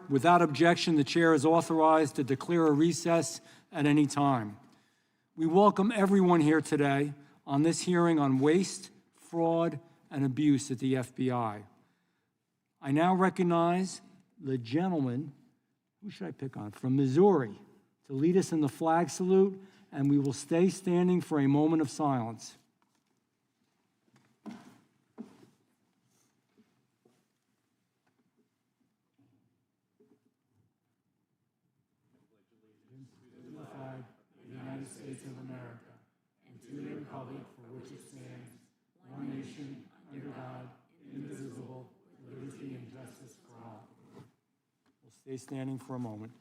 Without objection, the chair is authorized to declare a recess at any time. We welcome everyone here today on this hearing on waste, fraud, and abuse at the FBI. I now recognize the gentleman, who should I pick on, from Missouri, to lead us in the flag salute, and we will stay standing for a moment of silence. States of America, and to the republic for which it stands, one nation, under God, indivisible, with liberty and justice for all. We'll stay standing for a moment.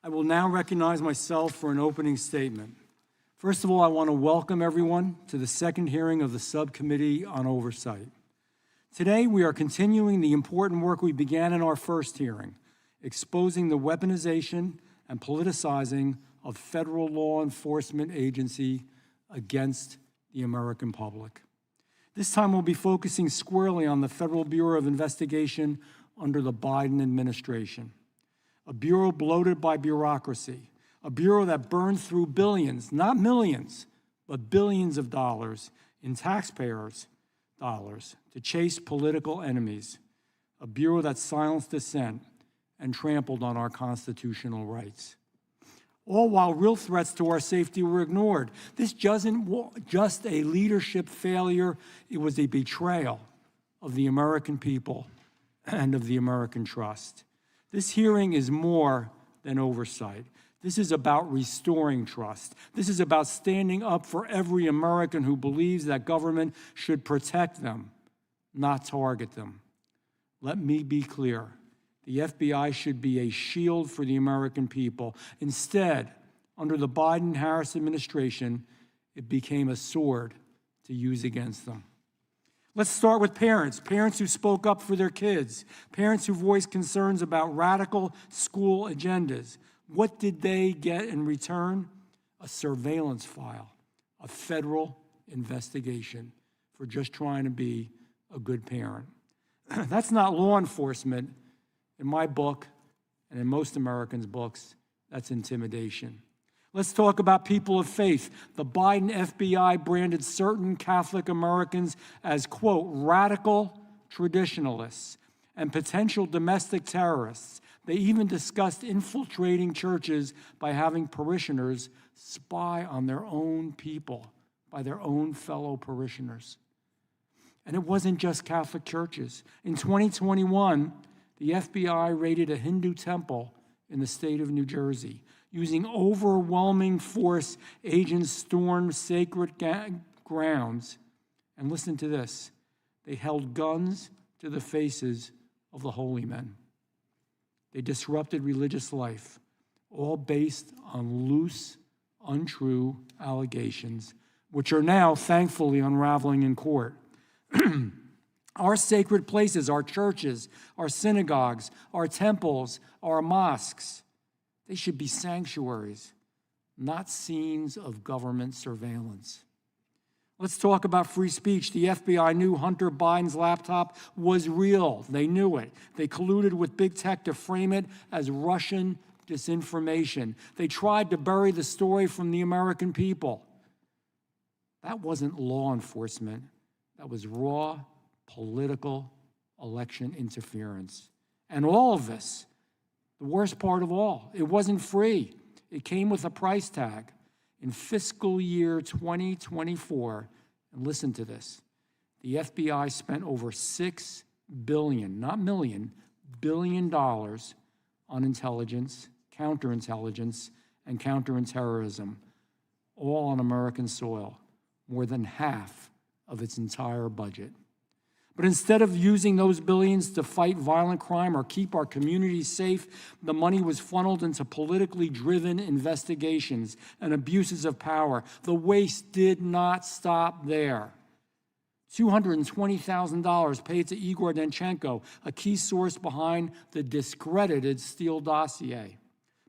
I will now recognize myself for an opening statement. First of all, I want to welcome everyone to the second hearing of the Subcommittee on Oversight. Today, we are continuing the important work we began in our first hearing, exposing the weaponization and politicizing of federal law enforcement agency against the American public. This time, we'll be focusing squarely on the Federal Bureau of Investigation under the Biden administration, a bureau bloated by bureaucracy, a bureau that burns through billions, not millions, but billions of dollars in taxpayers' dollars to chase political enemies, a bureau that silenced dissent and trampled on our constitutional rights. All while real threats to our safety were ignored. This wasn't just a leadership failure, it was a betrayal of the American people and of the American trust. This hearing is more than oversight. This is about restoring trust. This is about standing up for every American who believes that government should protect them, not target them. Let me be clear. The FBI should be a shield for the American people. Instead, under the Biden-Harris administration, it became a sword to use against them. Let's start with parents who spoke up for their kids, parents who voiced concerns about radical school agendas. What did they get in return? A surveillance file, a federal investigation for just trying to be a good parent. That's not law enforcement. In my book, and in most Americans' books, that's intimidation. Let's talk about people of faith. The Biden FBI branded certain Catholic Americans as, quote, radical traditionalists and potential domestic terrorists. They even discussed infiltrating churches by having parishioners spy on their own people, by their own fellow parishioners. And it wasn't just Catholic churches. In 2021, the FBI raided a Hindu temple in the state of New Jersey. Using overwhelming force, agents stormed sacred grounds. And listen to this. They held guns to the faces of the holy men. They disrupted religious life, all based on loose, untrue allegations, which are now, thankfully, unraveling in court. Our sacred places, our churches, our synagogues, our temples, our mosques, they should be sanctuaries, not scenes of government surveillance. Let's talk about free speech. The FBI knew Hunter Biden's laptop was real. They knew it. They colluded with big tech to frame it as Russian disinformation. They tried to bury the story from the American people. That wasn't law enforcement. That was raw political election interference. And all of this, the worst part of all, it wasn't free. It came with a price tag. In fiscal year 2024, and listen to this, the FBI spent over $6 billion, not million, $billion on intelligence, counterintelligence, and counterterrorism, all on American soil, more than half of its entire budget. But instead of using those billions to fight violent crime or keep our communities safe, the money was funneled into politically driven investigations and abuses of power. The waste did not stop there. $220,000 paid to Igor Danchenko, a key source behind the discredited Steele dossier,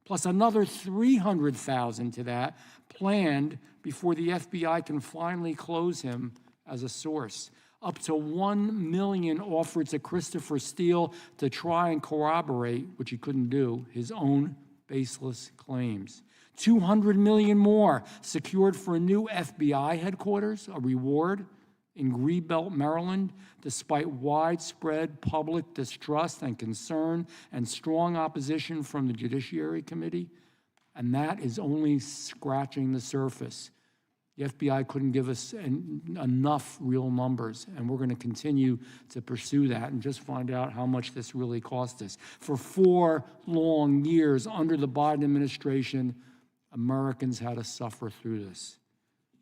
plus another $300,000 to that planned before the FBI can finally close him as a source. Up to $1 million offered to Christopher Steele to try and corroborate, which he couldn't do, his own baseless claims. $200 million more secured for a new FBI headquarters, a reward in Greenbelt, Maryland, despite widespread public distrust and concern and strong opposition from the Judiciary Committee. And that is only scratching the surface. The FBI couldn't give us enough real numbers, and we're going to continue to pursue that and just find out how much this really cost us. For 4 long years under the Biden administration, Americans had to suffer through this.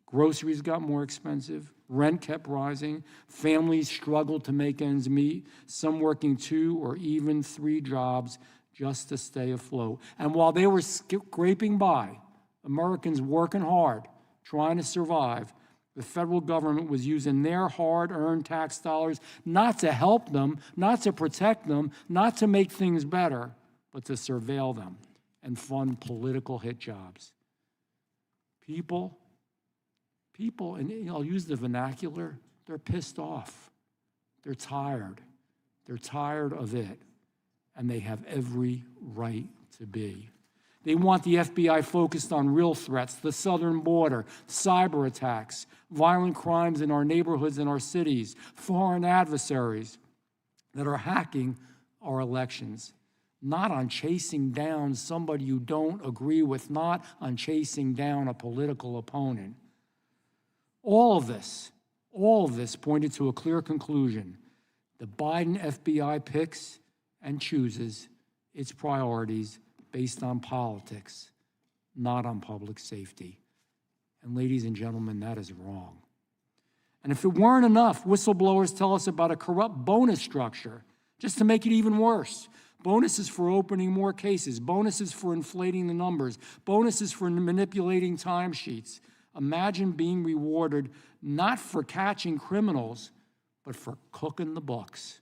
Groceries got more expensive, rent kept rising, families struggled to make ends meet, some working 2 or even 3 jobs just to stay afloat. And while they were scraping by, Americans working hard, trying to survive, the federal government was using their hard-earned tax dollars not to help them, not to protect them, not to make things better, but to surveil them and fund political hit jobs. People, and I'll use the vernacular, they're pissed off. They're tired. They're tired of it, and they have every right to be. They want the FBI focused on real threats, the southern border, cyber attacks, violent crimes in our neighborhoods and our cities, foreign adversaries that are hacking our elections. Not on chasing down somebody you don't agree with, not on chasing down a political opponent. All of this pointed to a clear conclusion. The Biden FBI picks and chooses its priorities based on politics, not on public safety. And ladies and gentlemen, that is wrong. And if it weren't enough, whistleblowers tell us about a corrupt bonus structure, just to make it even worse. Bonuses for opening more cases, bonuses for inflating the numbers, bonuses for manipulating timesheets. Imagine being rewarded not for catching criminals, but for cooking the books.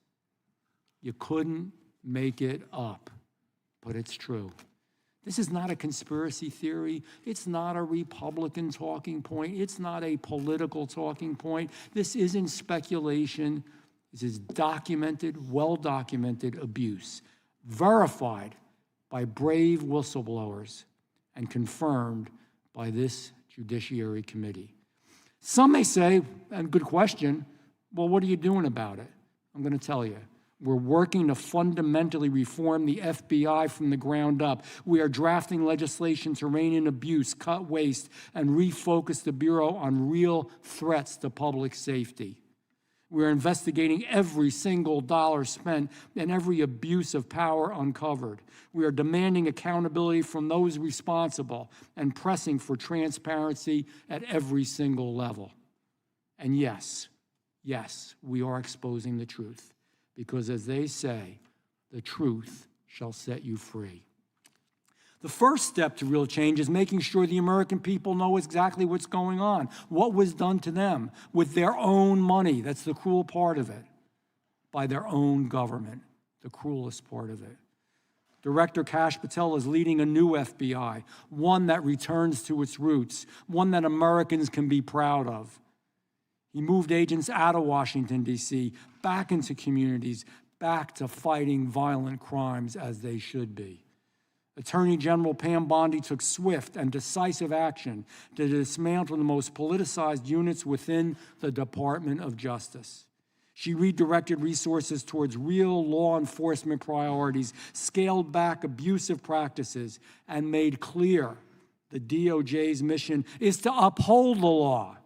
You couldn't make it up, but it's true. This is not a conspiracy theory. It's not a Republican talking point. It's not a political talking point. This isn't speculation. This is documented, well-documented abuse, verified by brave whistleblowers and confirmed by this Judiciary Committee. Some may say, and good question, well, what are you doing about it? I'm going to tell you. We're working to fundamentally reform the FBI from the ground up. We are drafting legislation to rein in abuse, cut waste, and refocus the Bureau on real threats to public safety. We're investigating every single dollar spent and every abuse of power uncovered. We are demanding accountability from those responsible and pressing for transparency at every single level. And yes, we are exposing the truth, because as they say, the truth shall set you free. The first step to real change is making sure the American people know exactly what's going on, what was done to them with their own money. That's the cruel part of it. By their own government, the cruelest part of it. Director Kash Patel is leading a new FBI, one that returns to its roots, one that Americans can be proud of. He moved agents out of Washington, D.C., back into communities, back to fighting violent crimes as they should be. Attorney General Pam Bondi took swift and decisive action to dismantle the most politicized units within the Department of Justice. She redirected resources towards real law enforcement priorities, scaled back abusive practices, and made clear the DOJ's mission is to uphold the law,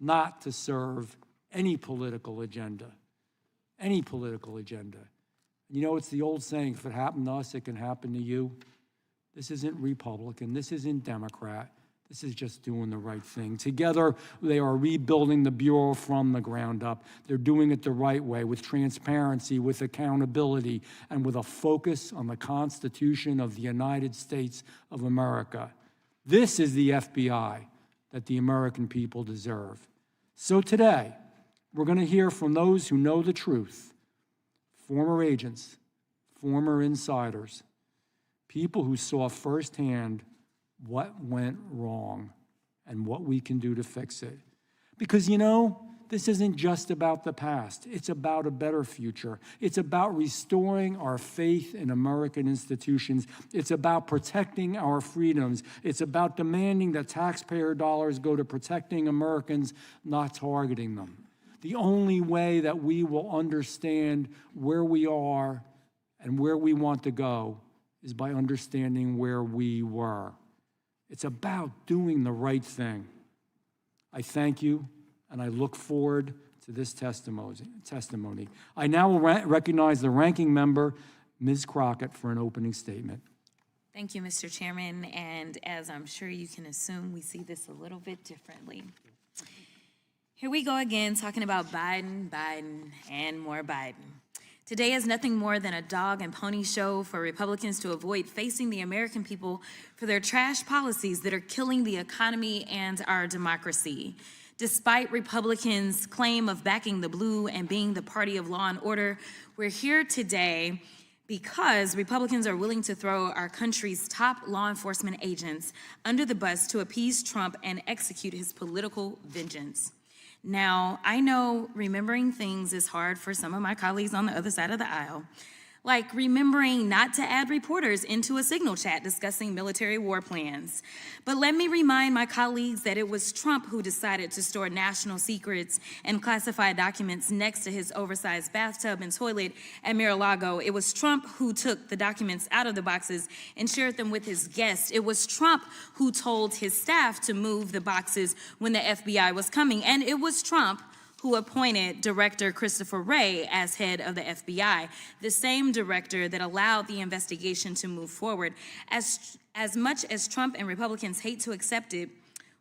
not to serve any political agenda. Any political agenda. You know, it's the old saying, if it happened to us, it can happen to you. This isn't Republican. This isn't Democrat. This is just doing the right thing. Together, they are rebuilding the Bureau from the ground up. They're doing it the right way, with transparency, with accountability, and with a focus on the Constitution of the United States of America. This is the FBI that the American people deserve. So today, We're going to hear from those who know the truth, former agents, former insiders, people who saw firsthand what went wrong and what we can do to fix it. Because, this isn't just about the past. It's about a better future. It's about restoring our faith in American institutions. It's about protecting our freedoms. It's about demanding that taxpayer dollars go to protecting Americans, not targeting them. The only way that we will understand where we are and where we want to go is by understanding where we were. It's about doing the right thing. I thank you, and I look forward to this testimony. I now will recognize the ranking member, Ms. Crockett, for an opening statement. Thank you, Mr. Chairman, and as I'm sure you can assume, we see this a little bit differently. Here we go again, talking about Biden, and more Biden. Today is nothing more than a dog and pony show for Republicans to avoid facing the American people for their trash policies that are killing the economy and our democracy. Despite Republicans' claim of backing the blue and being the party of law and order, we're here today because Republicans are willing to throw our country's top law enforcement agents under the bus to appease Trump and execute his political vengeance. Now, I know remembering things is hard for some of my colleagues on the other side of the aisle, like remembering not to add reporters into a signal chat discussing military war plans. But let me remind my colleagues that it was Trump who decided to store national secrets and classified documents next to his oversized bathtub and toilet at Mar-a-Lago. It was Trump who took the documents out of the boxes and shared them with his guests. It was Trump who told his staff to move the boxes when the FBI was coming. And it was Trump who appointed Director Christopher Wray as head of the FBI, the same director that allowed the investigation to move forward. As much as Trump and Republicans hate to accept it,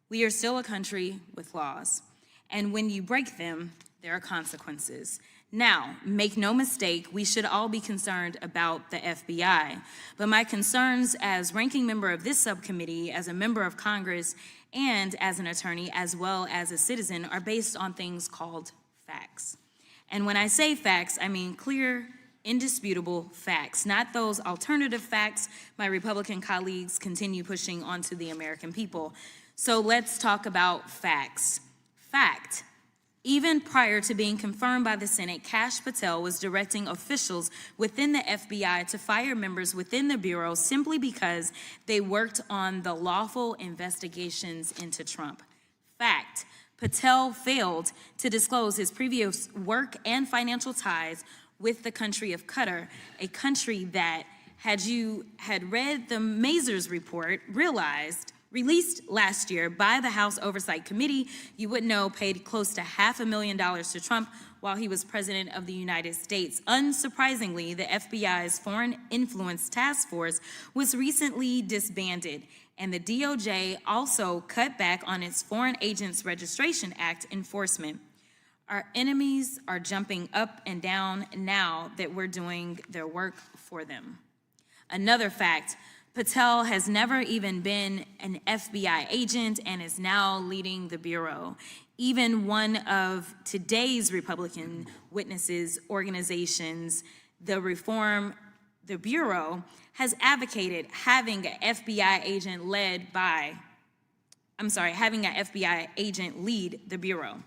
we are still a country with laws. And when you break them, there are consequences. Now, make no mistake, we should all be concerned about the FBI. But my concerns as ranking member of this subcommittee, as a member of Congress, and as an attorney, as well as a citizen, are based on things called facts. And when I say facts, I mean clear, indisputable facts, not those alternative facts my Republican colleagues continue pushing onto the American people. So let's talk about facts. Fact. Even prior to being confirmed by the Senate, Kash Patel was directing officials within the FBI to fire members within the Bureau simply because they worked on the lawful investigations into Trump. Fact, Patel failed to disclose his previous work and financial ties with the country of Qatar, a country that, had you read the Mazars report, released last year by the House Oversight Committee, you would know paid close to $500,000 to Trump while he was president of the United States. Unsurprisingly, the FBI's Foreign Influence Task Force was recently disbanded, and the DOJ also cut back on its Foreign Agents Registration Act enforcement. Our enemies are jumping up and down now that we're doing their work for them. Another fact, Patel has never even been an FBI agent and is now leading the Bureau. Even one of today's Republican witnesses organizations, the Bureau, has advocated having an FBI agent lead the Bureau.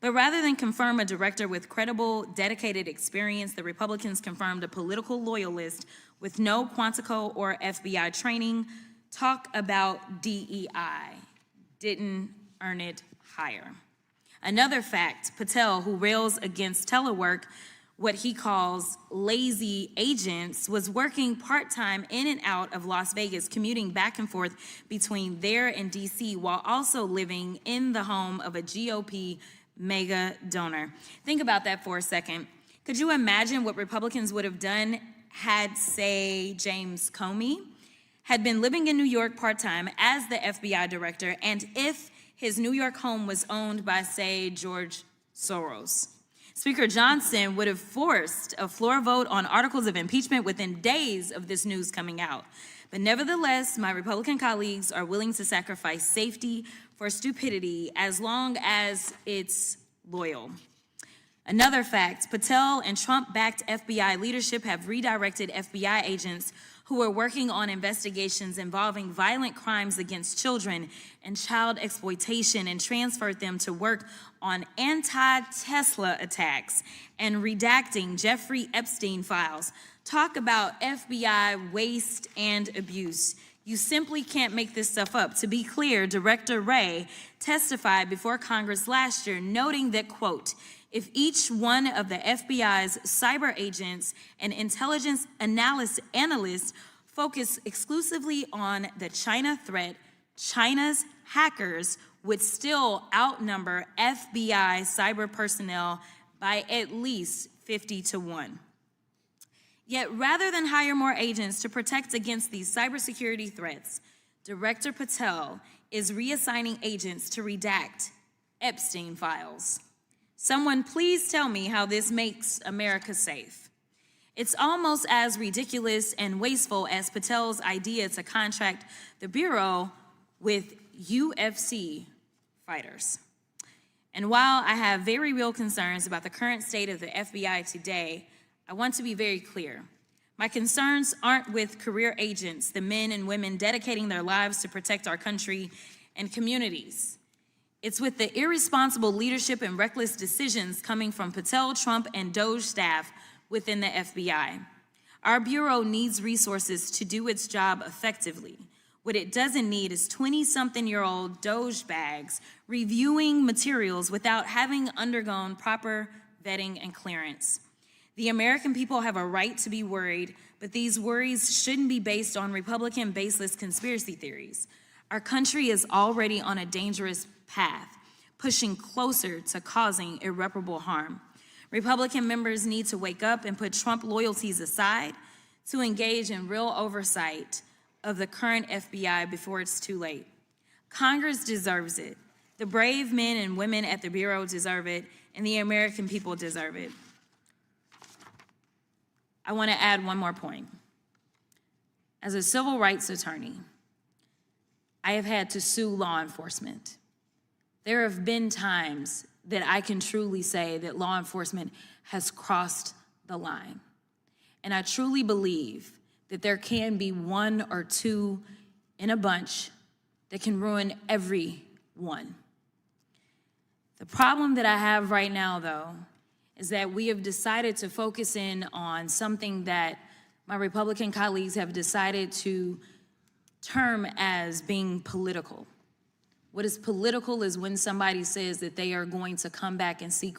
But rather than confirm a director with credible, dedicated experience, the Republicans confirmed a political loyalist with no Quantico or FBI training. Talk about DEI. Didn't earn it higher. Another fact, Patel, who rails against telework, what he calls lazy agents, was working part-time in and out of Las Vegas, commuting back and forth between there and DC, while also living in the home of a GOP mega donor. Think about that for a second. Could you imagine what Republicans would have done had, say, James Comey had been living in New York part-time as the FBI director, and if his New York home was owned by, say, George Soros? Speaker Johnson would have forced a floor vote on articles of impeachment within days of this news coming out. But nevertheless, my Republican colleagues are willing to sacrifice safety for stupidity as long as it's loyal. Another fact, Patel and Trump-backed FBI leadership have redirected FBI agents who are working on investigations involving violent crimes against children and child exploitation and transferred them to work on anti-Tesla attacks and redacting Jeffrey Epstein files. Talk about FBI waste and abuse. You simply can't make this stuff up. To be clear, Director Wray testified before Congress last year, noting that, quote, if each one of the FBI's cyber agents and intelligence analysts focus exclusively on the China threat, China's hackers would still outnumber FBI cyber personnel by at least 50-1. Yet rather than hire more agents to protect against these cybersecurity threats, Director Patel is reassigning agents to redact Epstein files. Someone please tell me how this makes America safe. It's almost as ridiculous and wasteful as Patel's idea to contract the Bureau with UFC fighters. And while I have very real concerns about the current state of the FBI today, I want to be very clear. My concerns aren't with career agents, the men and women dedicating their lives to protect our country and communities. It's with the irresponsible leadership and reckless decisions coming from Patel, Trump, and Doge staff within the FBI. Our Bureau needs resources to do its job effectively. What it doesn't need is 20-something-year-old Doge bags reviewing materials without having undergone proper vetting and clearance. The American people have a right to be worried, but these worries shouldn't be based on Republican baseless conspiracy theories. Our country is already on a dangerous path, pushing closer to causing irreparable harm. Republican members need to wake up and put Trump loyalties aside to engage in real oversight of the current FBI before it's too late. Congress deserves it. The brave men and women at the Bureau deserve it, and the American people deserve it. I want to add one more point. As a civil rights attorney, I have had to sue law enforcement. There have been times that I can truly say that law enforcement has crossed the line. And I truly believe that there can be one or two in a bunch that can ruin everyone. The problem that I have right now, though, is that we have decided to focus in on something that my Republican colleagues have decided to term as being political. What is political is when somebody says that they are going to come back and seek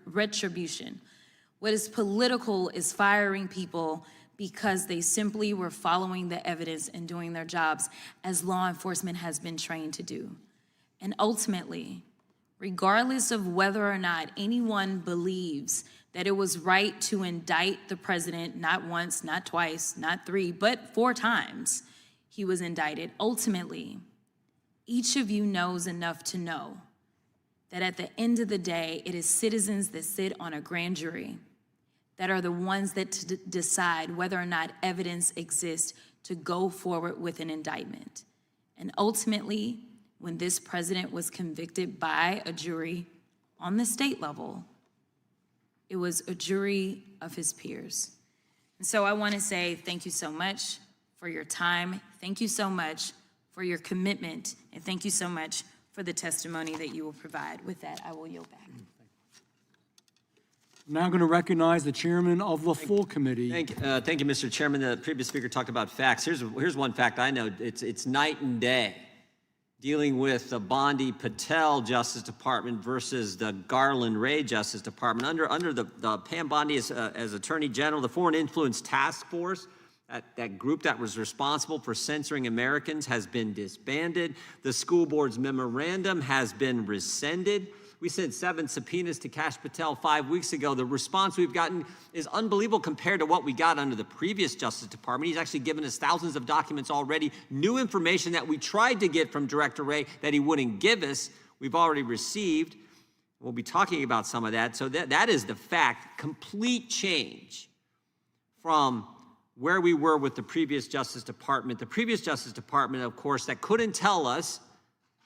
retribution. What is political is firing people because they simply were following the evidence and doing their jobs as law enforcement has been trained to do. And ultimately, regardless of whether or not anyone believes that it was right to indict the president, not once, not twice, not three, but 4 times he was indicted, ultimately, each of you knows enough to know that at the end of the day, it is citizens that sit on a grand jury that are the ones that decide whether or not evidence exists to go forward with an indictment. And ultimately, when this president was convicted by a jury on the state level, it was a jury of his peers. And so I want to say thank you so much for your time. Thank you so much for your commitment, and thank you so much for the testimony that you will provide. With that, I will yield back. I'm now going to recognize the chairman of the full committee. Thank you, Mr. Chairman. The previous speaker talked about facts. Here's one fact I know. It's night and day dealing with the Bondi Patel Justice Department versus the Garland Ray Justice Department. Under the Pam Bondi as Attorney General, the Foreign Influence Task Force, that group that was responsible for censoring Americans has been disbanded. The school board's memorandum has been rescinded. We sent 7 subpoenas to Kash Patel 5 weeks ago. The response we've gotten is unbelievable compared to what we got under the previous Justice Department. He's actually given us thousands of documents already, new information that we tried to get from Director Wray that he wouldn't give us, we've already received. We'll be talking about some of that. So that is the fact, complete change from where we were with the previous Justice Department. The previous Justice Department, of course, that couldn't tell us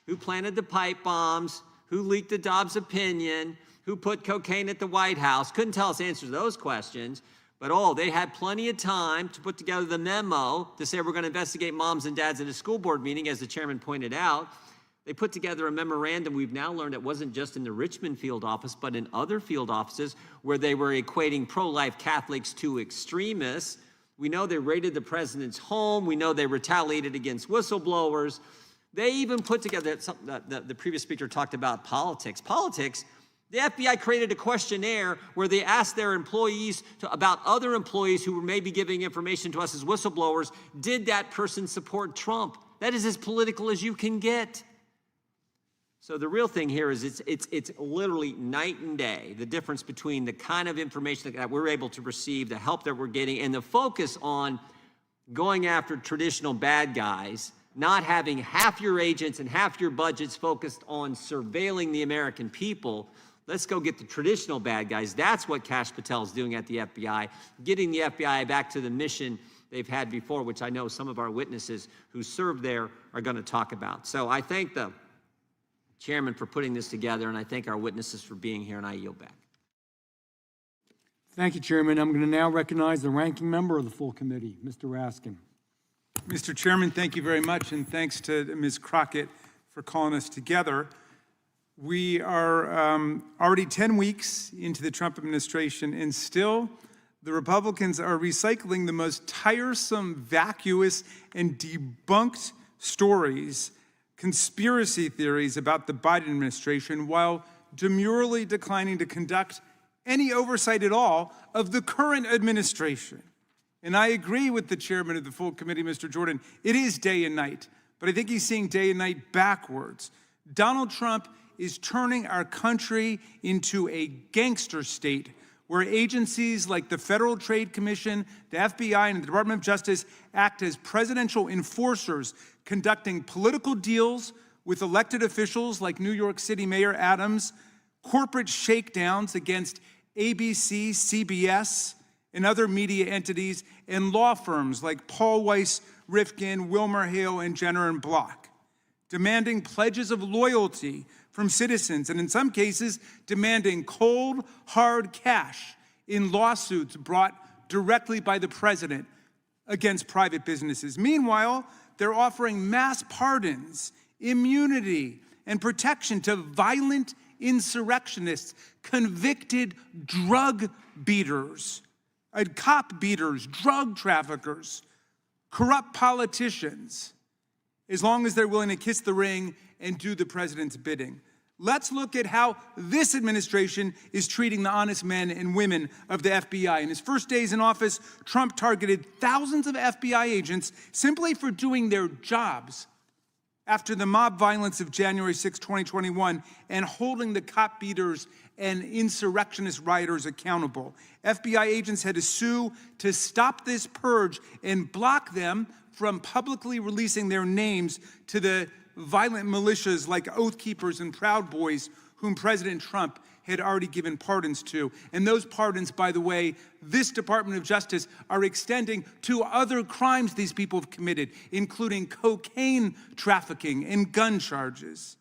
who planted the pipe bombs, who leaked the Dobbs opinion, who put cocaine at the White House. Couldn't tell us the answers to those questions. But they had plenty of time to put together the memo to say we're going to investigate moms and dads at a school board meeting, as the chairman pointed out. They put together a memorandum. We've now learned it wasn't just in the Richmond field office, but in other field offices where they were equating pro-life Catholics to extremists. We know they raided the president's home. We know they retaliated against whistleblowers. They even put together, the previous speaker talked about politics. The FBI created a questionnaire where they asked their employees about other employees who were maybe giving information to us as whistleblowers. Did that person support Trump? That is as political as you can get. So the real thing here is it's literally night and day, the difference between the kind of information that we're able to receive, the help that we're getting, and the focus on going after traditional bad guys, not having half your agents and half your budgets focused on surveilling the American people. Let's go get the traditional bad guys. That's what Kash Patel is doing at the FBI, getting the FBI back to the mission they've had before, which I know some of our witnesses who served there are going to talk about. So I thank the chairman for putting this together, and I thank our witnesses for being here, and I yield back. Thank you, Chairman. I'm going to now recognize the ranking member of the full committee, Mr. Raskin. Mr. Chairman, thank you very much, and thanks to Ms. Crockett for calling us together. We are already 10 weeks into the Trump administration, and still the Republicans are recycling the most tiresome, vacuous, and debunked stories, conspiracy theories about the Biden administration, while demurely declining to conduct any oversight at all of the current administration. And I agree with the chairman of the full committee, Mr. Jordan. It is day and night, but I think he's seeing day and night backwards. Donald Trump is turning our country into a gangster state where agencies like the Federal Trade Commission, the FBI, and the Department of Justice act as presidential enforcers, conducting political deals with elected officials like New York City Mayor Adams, corporate shakedowns against ABC, CBS, and other media entities, and law firms like Paul Weiss, Rifkin, Wilmer Hale, and Jenner and Block, demanding pledges of loyalty from citizens, and in some cases, demanding cold, hard cash in lawsuits brought directly by the president against private businesses. Meanwhile, they're offering mass pardons, immunity, and protection to violent insurrectionists, convicted drug beaters, cop beaters, drug traffickers, corrupt politicians, as long as they're willing to kiss the ring and do the president's bidding. Let's look at how this administration is treating the honest men and women of the FBI. In his first days in office, Trump targeted thousands of FBI agents simply for doing their jobs after the mob violence of January 6, 2021, and holding the cop beaters and insurrectionist rioters accountable. FBI agents had to sue to stop this purge and block them from publicly releasing their names to the violent militias like Oath Keepers and Proud Boys, whom President Trump had already given pardons to. And those pardons, by the way, this Department of Justice are extending to other crimes these people have committed, including cocaine trafficking and gun charges.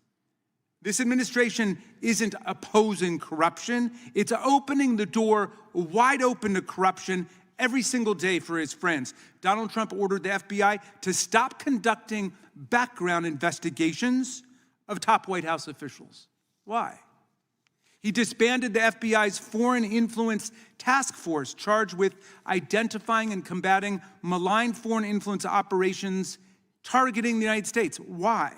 This administration isn't opposing corruption. It's opening the door wide open to corruption every single day for his friends. Donald Trump ordered the FBI to stop conducting background investigations of top White House officials. Why? He disbanded the FBI's Foreign Influence Task Force, charged with identifying and combating malign foreign influence operations targeting the United States. Why?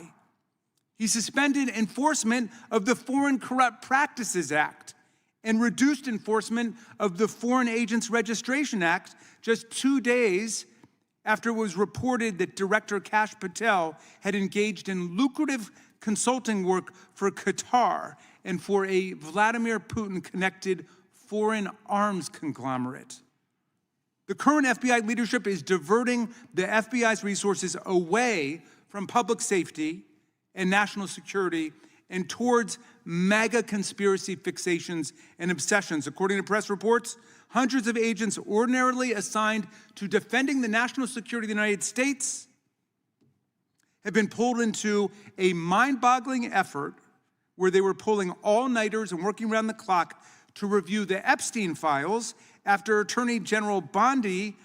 He suspended enforcement of the Foreign Corrupt Practices Act and reduced enforcement of the Foreign Agents Registration Act just 2 days after it was reported that Director Kash Patel had engaged in lucrative consulting work for Qatar and for a Vladimir Putin-connected foreign arms conglomerate. The current FBI leadership is diverting the FBI's resources away from public safety and national security and towards MAGA conspiracy fixations and obsessions. According to press reports, hundreds of agents ordinarily assigned to defending the national security of the United States have been pulled into a mind-boggling effort where they were pulling all-nighters and working around the clock to review the Epstein files after Attorney General Bondi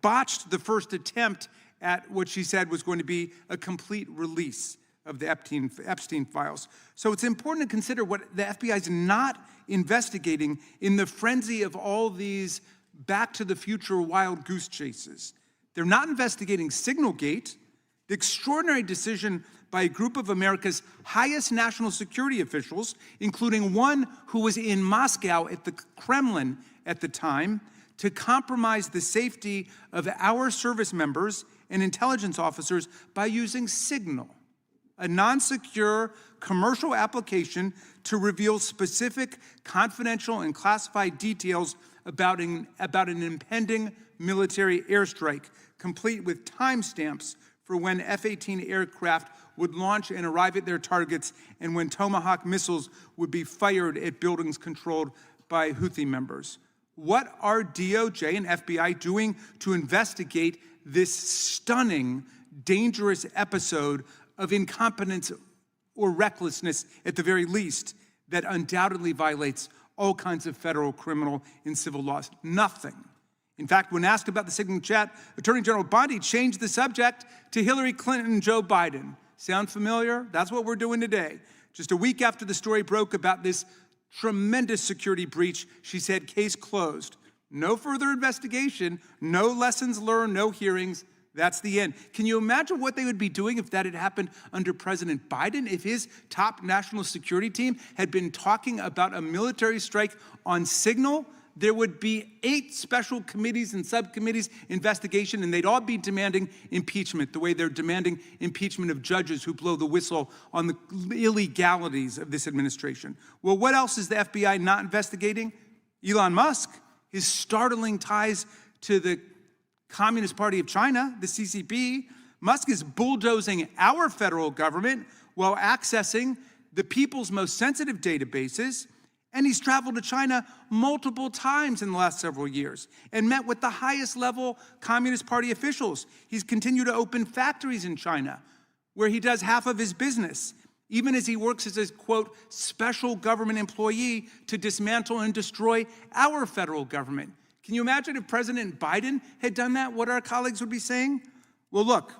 botched the first attempt at what she said was going to be a complete release of the Epstein files. So it's important to consider what the FBI is not investigating in the frenzy of all these Back to the Future wild goose chases. They're not investigating Signalgate, the extraordinary decision by a group of America's highest national security officials, including one who was in Moscow at the Kremlin at the time, to compromise the safety of our service members and intelligence officers by using Signal, a non-secure commercial application to reveal specific, confidential, and classified details about an impending military airstrike, complete with timestamps for when F-18 aircraft would launch and arrive at their targets and when Tomahawk missiles would be fired at buildings controlled by Houthi members. What are DOJ and FBI doing to investigate this stunning, dangerous episode of incompetence or recklessness, at the very least, that undoubtedly violates all kinds of federal, criminal, and civil laws? Nothing. In fact, when asked about the Signal chat, Attorney General Bondi changed the subject to Hillary Clinton and Joe Biden. Sound familiar? That's what we're doing today. Just a week after the story broke about this tremendous security breach, she said, case closed. No further investigation, no lessons learned, no hearings. That's the end. Can you imagine what they would be doing if that had happened under President Biden? If his top national security team had been talking about a military strike on Signal, there would be 8 special committees and subcommittees investigation, and they'd all be demanding impeachment, the way they're demanding impeachment of judges who blow the whistle on the illegalities of this administration. Well, what else is the FBI not investigating? Elon Musk, his startling ties to the Communist Party of China, the CCP. Musk is bulldozing our federal government while accessing the people's most sensitive databases. And he's traveled to China multiple times in the last several years and met with the highest level Communist Party officials. He's continued to open factories in China where he does half of his business, even as he works as a, quote, special government employee to dismantle and destroy our federal government. Can you imagine if President Biden had done that, what our colleagues would be saying? Well, look,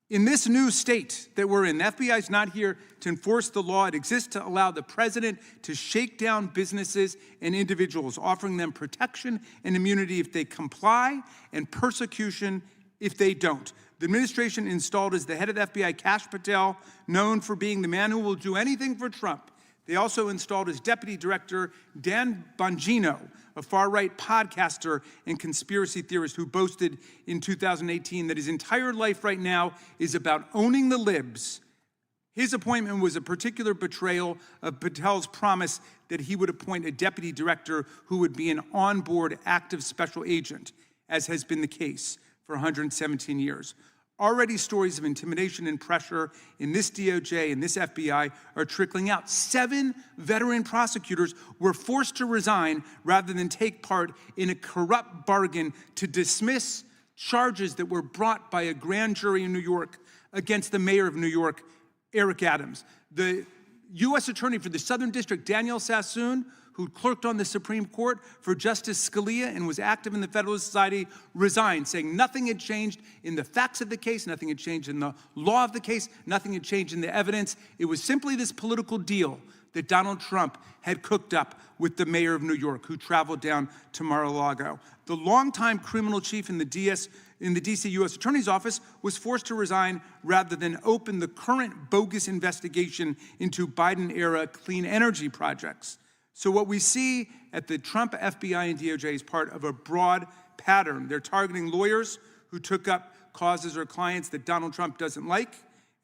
in this new state that we're in, the FBI is not here to enforce the law. It exists to allow the president to shake down businesses and individuals, offering them protection and immunity if they comply and persecution if they don't. The administration installed as the head of the FBI Kash Patel, known for being the man who will do anything for Trump. They also installed as deputy director Dan Bongino, a far-right podcaster and conspiracy theorist who boasted in 2018 that his entire life right now is about owning the libs. His appointment was a particular betrayal of Patel's promise that he would appoint a deputy director who would be an on-board active special agent, as has been the case for 117 years. Already stories of intimidation and pressure in this DOJ and this FBI are trickling out. 7 veteran prosecutors were forced to resign rather than take part in a corrupt bargain to dismiss charges that were brought by a grand jury in New York against the mayor of New York, Eric Adams. The U.S. Attorney for the Southern District, Daniel Sassoon, who clerked on the Supreme Court for Justice Scalia and was active in the Federalist Society, resigned, saying nothing had changed in the facts of the case, nothing had changed in the law of the case, nothing had changed in the evidence. It was simply this political deal that Donald Trump had cooked up with the mayor of New York, who traveled down to Mar-a-Lago. The longtime criminal chief in the D.C. U.S. Attorney's Office was forced to resign rather than open the current bogus investigation into Biden-era clean energy projects. So what we see at the Trump FBI and DOJ is part of a broad pattern. They're targeting lawyers who took up causes or clients that Donald Trump doesn't like,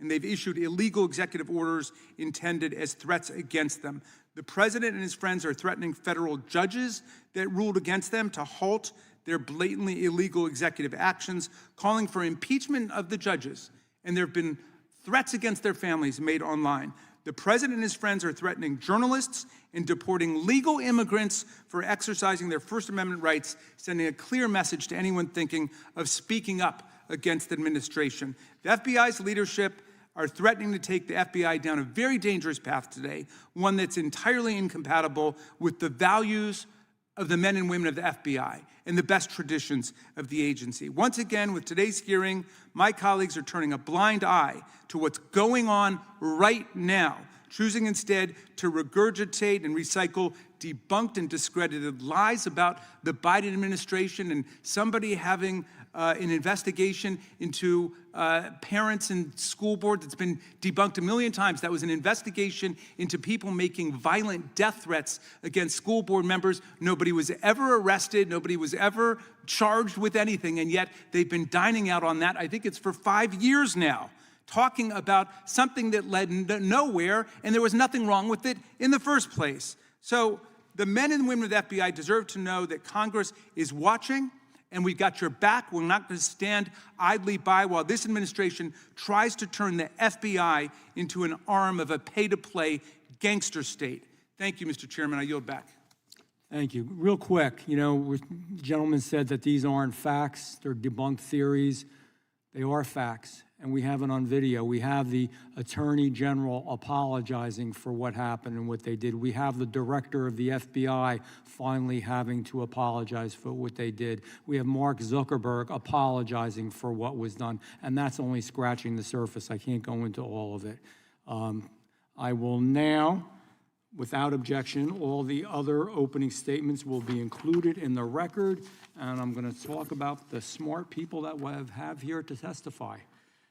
and they've issued illegal executive orders intended as threats against them. The president and his friends are threatening federal judges that ruled against them to halt their blatantly illegal executive actions, calling for impeachment of the judges. And there have been threats against their families made online. The president and his friends are threatening journalists and deporting legal immigrants for exercising their First Amendment rights, sending a clear message to anyone thinking of speaking up against the administration. The FBI's leadership are threatening to take the FBI down a very dangerous path today, one that's entirely incompatible with the values of the men and women of the FBI and the best traditions of the agency. Once again, with today's hearing, my colleagues are turning a blind eye to what's going on right now, choosing instead to regurgitate and recycle debunked and discredited lies about the Biden administration and somebody having an investigation into parents and school board that's been debunked a million times. That was an investigation into people making violent death threats against school board members. Nobody was ever arrested. Nobody was ever charged with anything, and yet they've been dining out on that. I think it's for 5 years now, talking about something that led nowhere, and there was nothing wrong with it in the first place. So the men and women of the FBI deserve to know that Congress is watching, and we've got your back. We're not going to stand idly by while this administration tries to turn the FBI into an arm of a pay-to-play gangster state. Thank you, Mr. Chairman. I yield back. Thank you. Real quick, the gentleman said that these aren't facts, they're debunked theories. They are facts, and we have it on video. We have the Attorney General apologizing for what happened and what they did. We have the director of the FBI finally having to apologize for what they did. We have Mark Zuckerberg apologizing for what was done, and that's only scratching the surface. I can't go into all of it. I will now, without objection, all the other opening statements will be included in the record, and I'm going to talk about the smart people that we have here to testify.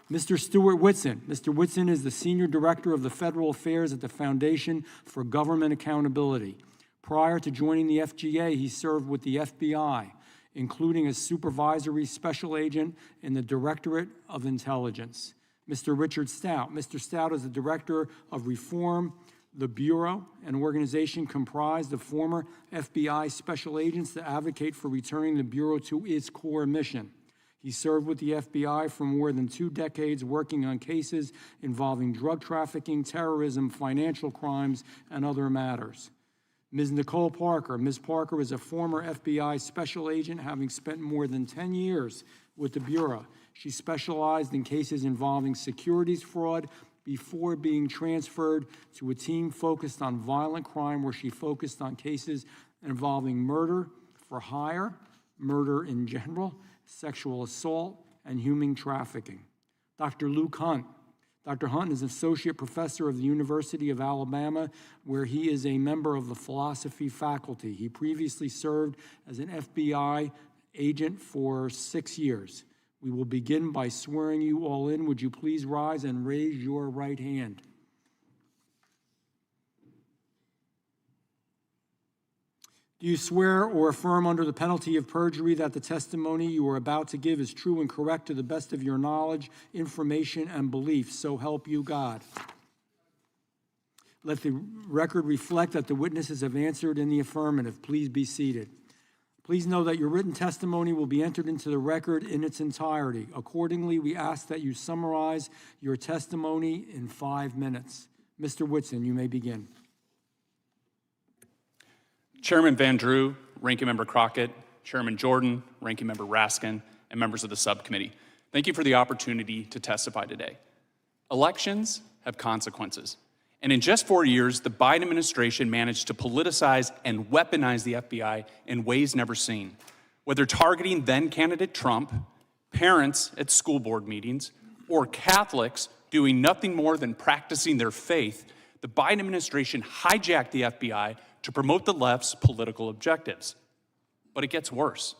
Mr. Stuart Whitson. Mr. Whitson is the Senior Director of the Federal Affairs at the Foundation for Government Accountability. Prior to joining the FGA, he served with the FBI, including as Supervisory Special Agent in the Directorate of Intelligence. Mr. Richard Stout. Mr. Stout is the Director of Reform, the Bureau, an organization comprised of former FBI special agents that advocate for returning the Bureau to its core mission. He served with the FBI for more than 2 decades, working on cases involving drug trafficking, terrorism, financial crimes, and other matters. Ms. Nicole Parker. Ms. Parker is a former FBI special agent, having spent more than 10 years with the Bureau. She specialized in cases involving securities fraud before being transferred to a team focused on violent crime, where she focused on cases involving murder for hire, murder in general, sexual assault, and human trafficking. Dr. Luke Hunt. Dr. Hunt is Associate Professor of the University of Alabama, where he is a member of the philosophy faculty. He previously served as an FBI agent for 6 years. We will begin by swearing you all in. Would you please rise and raise your right hand? Do you swear or affirm under the penalty of perjury that the testimony you are about to give is true and correct to the best of your knowledge, information, and belief? So help you God. Let the record reflect that the witnesses have answered in the affirmative. Please be seated. Please know that your written testimony will be entered into the record in its entirety. Accordingly, we ask that you summarize your testimony in 5 minutes. Mr. Whitson, you may begin. Chairman Van Drew, Ranking Member Crockett, Chairman Jordan, Ranking Member Raskin, and members of the subcommittee, thank you for the opportunity to testify today. Elections have consequences. And in just 4 years, the Biden administration managed to politicize and weaponize the FBI in ways never seen. Whether targeting then-candidate Trump, parents at school board meetings, or Catholics doing nothing more than practicing their faith, the Biden administration hijacked the FBI to promote the left's political objectives. But it gets worse.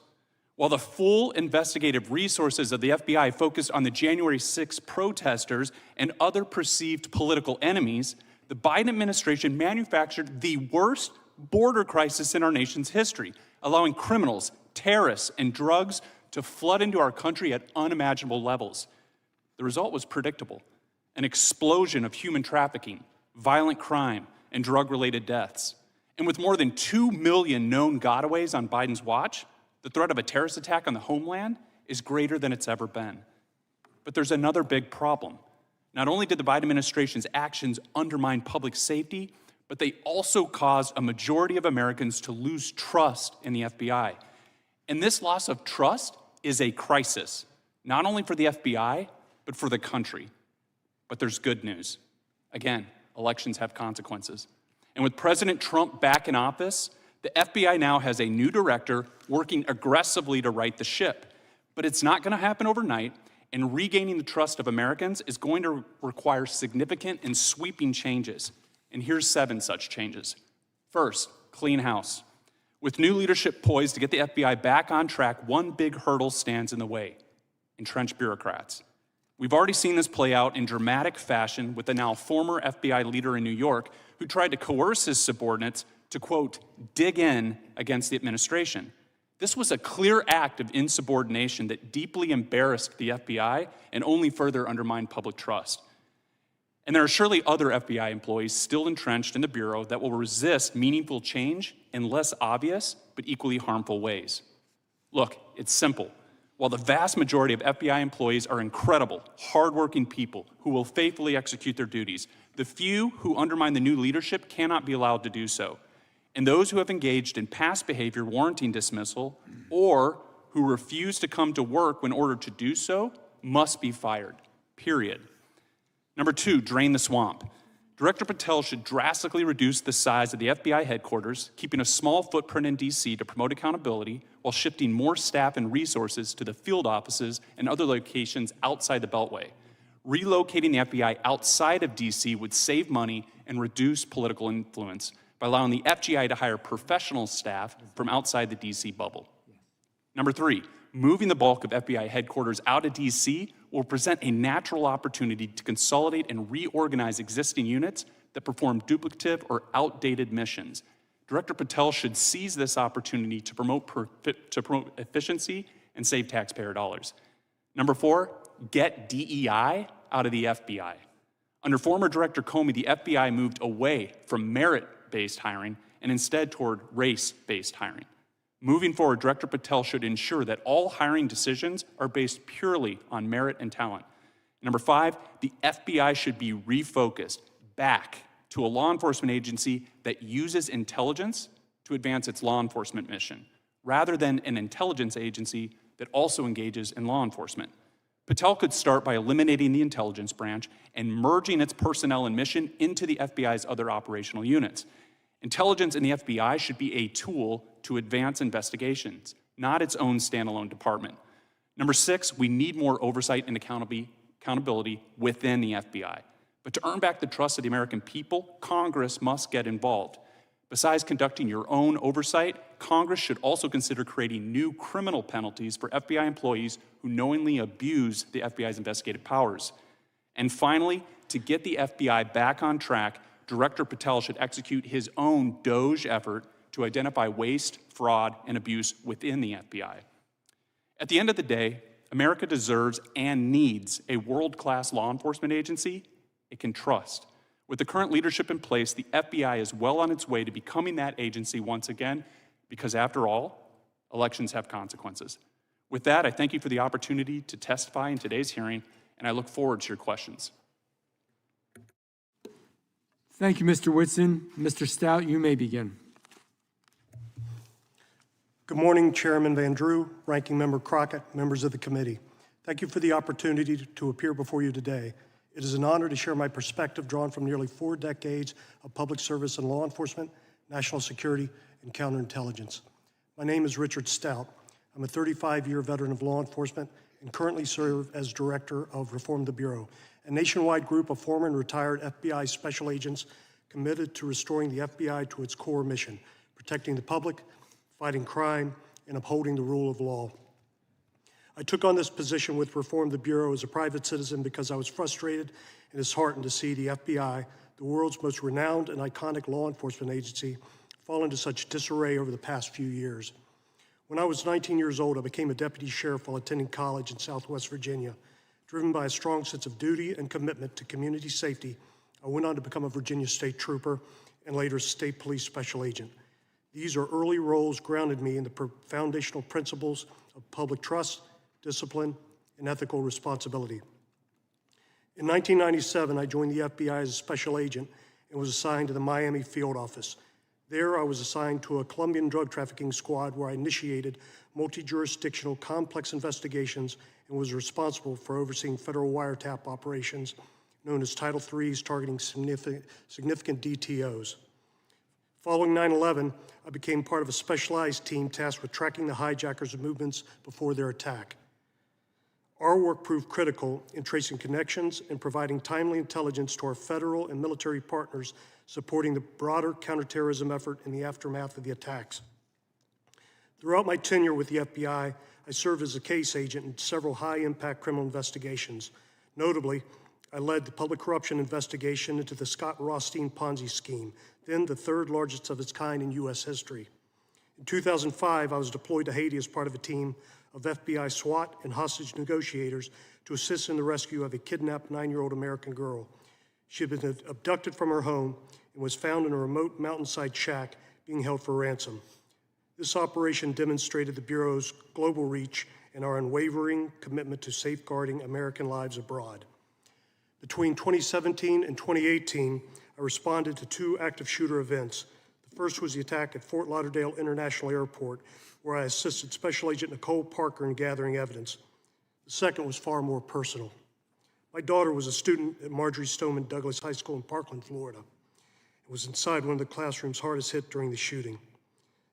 While the full investigative resources of the FBI focused on the January 6 protesters and other perceived political enemies, the Biden administration manufactured the worst border crisis in our nation's history, allowing criminals, terrorists, and drugs to flood into our country at unimaginable levels. The result was predictable: an explosion of human trafficking, violent crime, and drug-related deaths. And with more than 2 million known gotaways on Biden's watch, the threat of a terrorist attack on the homeland is greater than it's ever been. But there's another big problem. Not only did the Biden administration's actions undermine public safety, but they also caused a majority of Americans to lose trust in the FBI. And this loss of trust is a crisis, not only for the FBI, but for the country. But there's good news. Again, elections have consequences. And with President Trump back in office, the FBI now has a new director working aggressively to right the ship. But it's not going to happen overnight, and regaining the trust of Americans is going to require significant and sweeping changes. And here's 7 such changes. First, clean house. With new leadership poised to get the FBI back on track, one big hurdle stands in the way: entrenched bureaucrats. We've already seen this play out in dramatic fashion with the now former FBI leader in New York who tried to coerce his subordinates to, quote, dig in against the administration. This was a clear act of insubordination that deeply embarrassed the FBI and only further undermined public trust. And there are surely other FBI employees still entrenched in the Bureau that will resist meaningful change in less obvious but equally harmful ways. Look, it's simple. While the vast majority of FBI employees are incredible, hardworking people who will faithfully execute their duties, the few who undermine the new leadership cannot be allowed to do so. And those who have engaged in past behavior warranting dismissal or who refuse to come to work when ordered to do so must be fired, period. Number 2, drain the swamp. Director Patel should drastically reduce the size of the FBI headquarters, keeping a small footprint in DC to promote accountability while shifting more staff and resources to the field offices and other locations outside the Beltway. Relocating the FBI outside of DC would save money and reduce political influence by allowing the FGI to hire professional staff from outside the DC bubble. Number 3, moving the bulk of FBI headquarters out of DC will present a natural opportunity to consolidate and reorganize existing units that perform duplicative or outdated missions. Director Patel should seize this opportunity to promote efficiency and save taxpayer dollars. Number 4, get DEI out of the FBI. Under former Director Comey, the FBI moved away from merit-based hiring and instead toward race-based hiring. Moving forward, Director Patel should ensure that all hiring decisions are based purely on merit and talent. Number 5, the FBI should be refocused back to a law enforcement agency that uses intelligence to advance its law enforcement mission, rather than an intelligence agency that also engages in law enforcement. Patel could start by eliminating the intelligence branch and merging its personnel and mission into the FBI's other operational units. Intelligence in the FBI should be a tool to advance investigations, not its own standalone department. Number 6, we need more oversight and accountability within the FBI. But to earn back the trust of the American people, Congress must get involved. Besides conducting your own oversight, Congress should also consider creating new criminal penalties for FBI employees who knowingly abuse the FBI's investigative powers. And finally, to get the FBI back on track, Director Patel should execute his own DOGE effort to identify waste, fraud, and abuse within the FBI. At the end of the day, America deserves and needs a world-class law enforcement agency it can trust. With the current leadership in place, the FBI is well on its way to becoming that agency once again, because after all, elections have consequences. With that, I thank you for the opportunity to testify in today's hearing, and I look forward to your questions. Thank you, Mr. Whitson. Mr. Stout, you may begin. Good morning, Chairman Van Drew, Ranking Member Crockett, members of the committee. Thank you for the opportunity to appear before you today. It is an honor to share my perspective drawn from nearly 4 decades of public service in law enforcement, national security, and counterintelligence. My name is Richard Stout. I'm a 35-year veteran of law enforcement and currently serve as director of Reform the Bureau, a nationwide group of former and retired FBI special agents committed to restoring the FBI to its core mission, protecting the public, fighting crime, and upholding the rule of law. I took on this position with Reform the Bureau as a private citizen because I was frustrated and disheartened to see the FBI, the world's most renowned and iconic law enforcement agency, fall into such disarray over the past few years. When I was 19 years old, I became a deputy sheriff while attending college in Southwest Virginia. Driven by a strong sense of duty and commitment to community safety, I went on to become a Virginia State Trooper and later State Police Special Agent. These are early roles grounded me in the foundational principles of public trust, discipline, and ethical responsibility. In 1997, I joined the FBI as a special agent and was assigned to the Miami field office. There, I was assigned to a Colombian drug trafficking squad where I initiated multi-jurisdictional complex investigations and was responsible for overseeing federal wiretap operations known as Title III's targeting significant DTOs. Following 9/11, I became part of a specialized team tasked with tracking the hijackers' movements before their attack. Our work proved critical in tracing connections and providing timely intelligence to our federal and military partners supporting the broader counterterrorism effort in the aftermath of the attacks. Throughout my tenure with the FBI, I served as a case agent in several high-impact criminal investigations. Notably, I led the public corruption investigation into the Scott Rothstein Ponzi scheme, then the third largest of its kind in U.S. history. In 2005, I was deployed to Haiti as part of a team of FBI SWAT and hostage negotiators to assist in the rescue of a kidnapped 9-year-old American girl. She had been abducted from her home and was found in a remote mountainside shack being held for ransom. This operation demonstrated the Bureau's global reach and our unwavering commitment to safeguarding American lives abroad. Between 2017 and 2018, I responded to 2 active shooter events. The first was the attack at Fort Lauderdale International Airport, where I assisted Special Agent Nicole Parker in gathering evidence. The second was far more personal. My daughter was a student at Marjorie Stoneman Douglas High School in Parkland, Florida, and was inside one of the classrooms hardest hit during the shooting.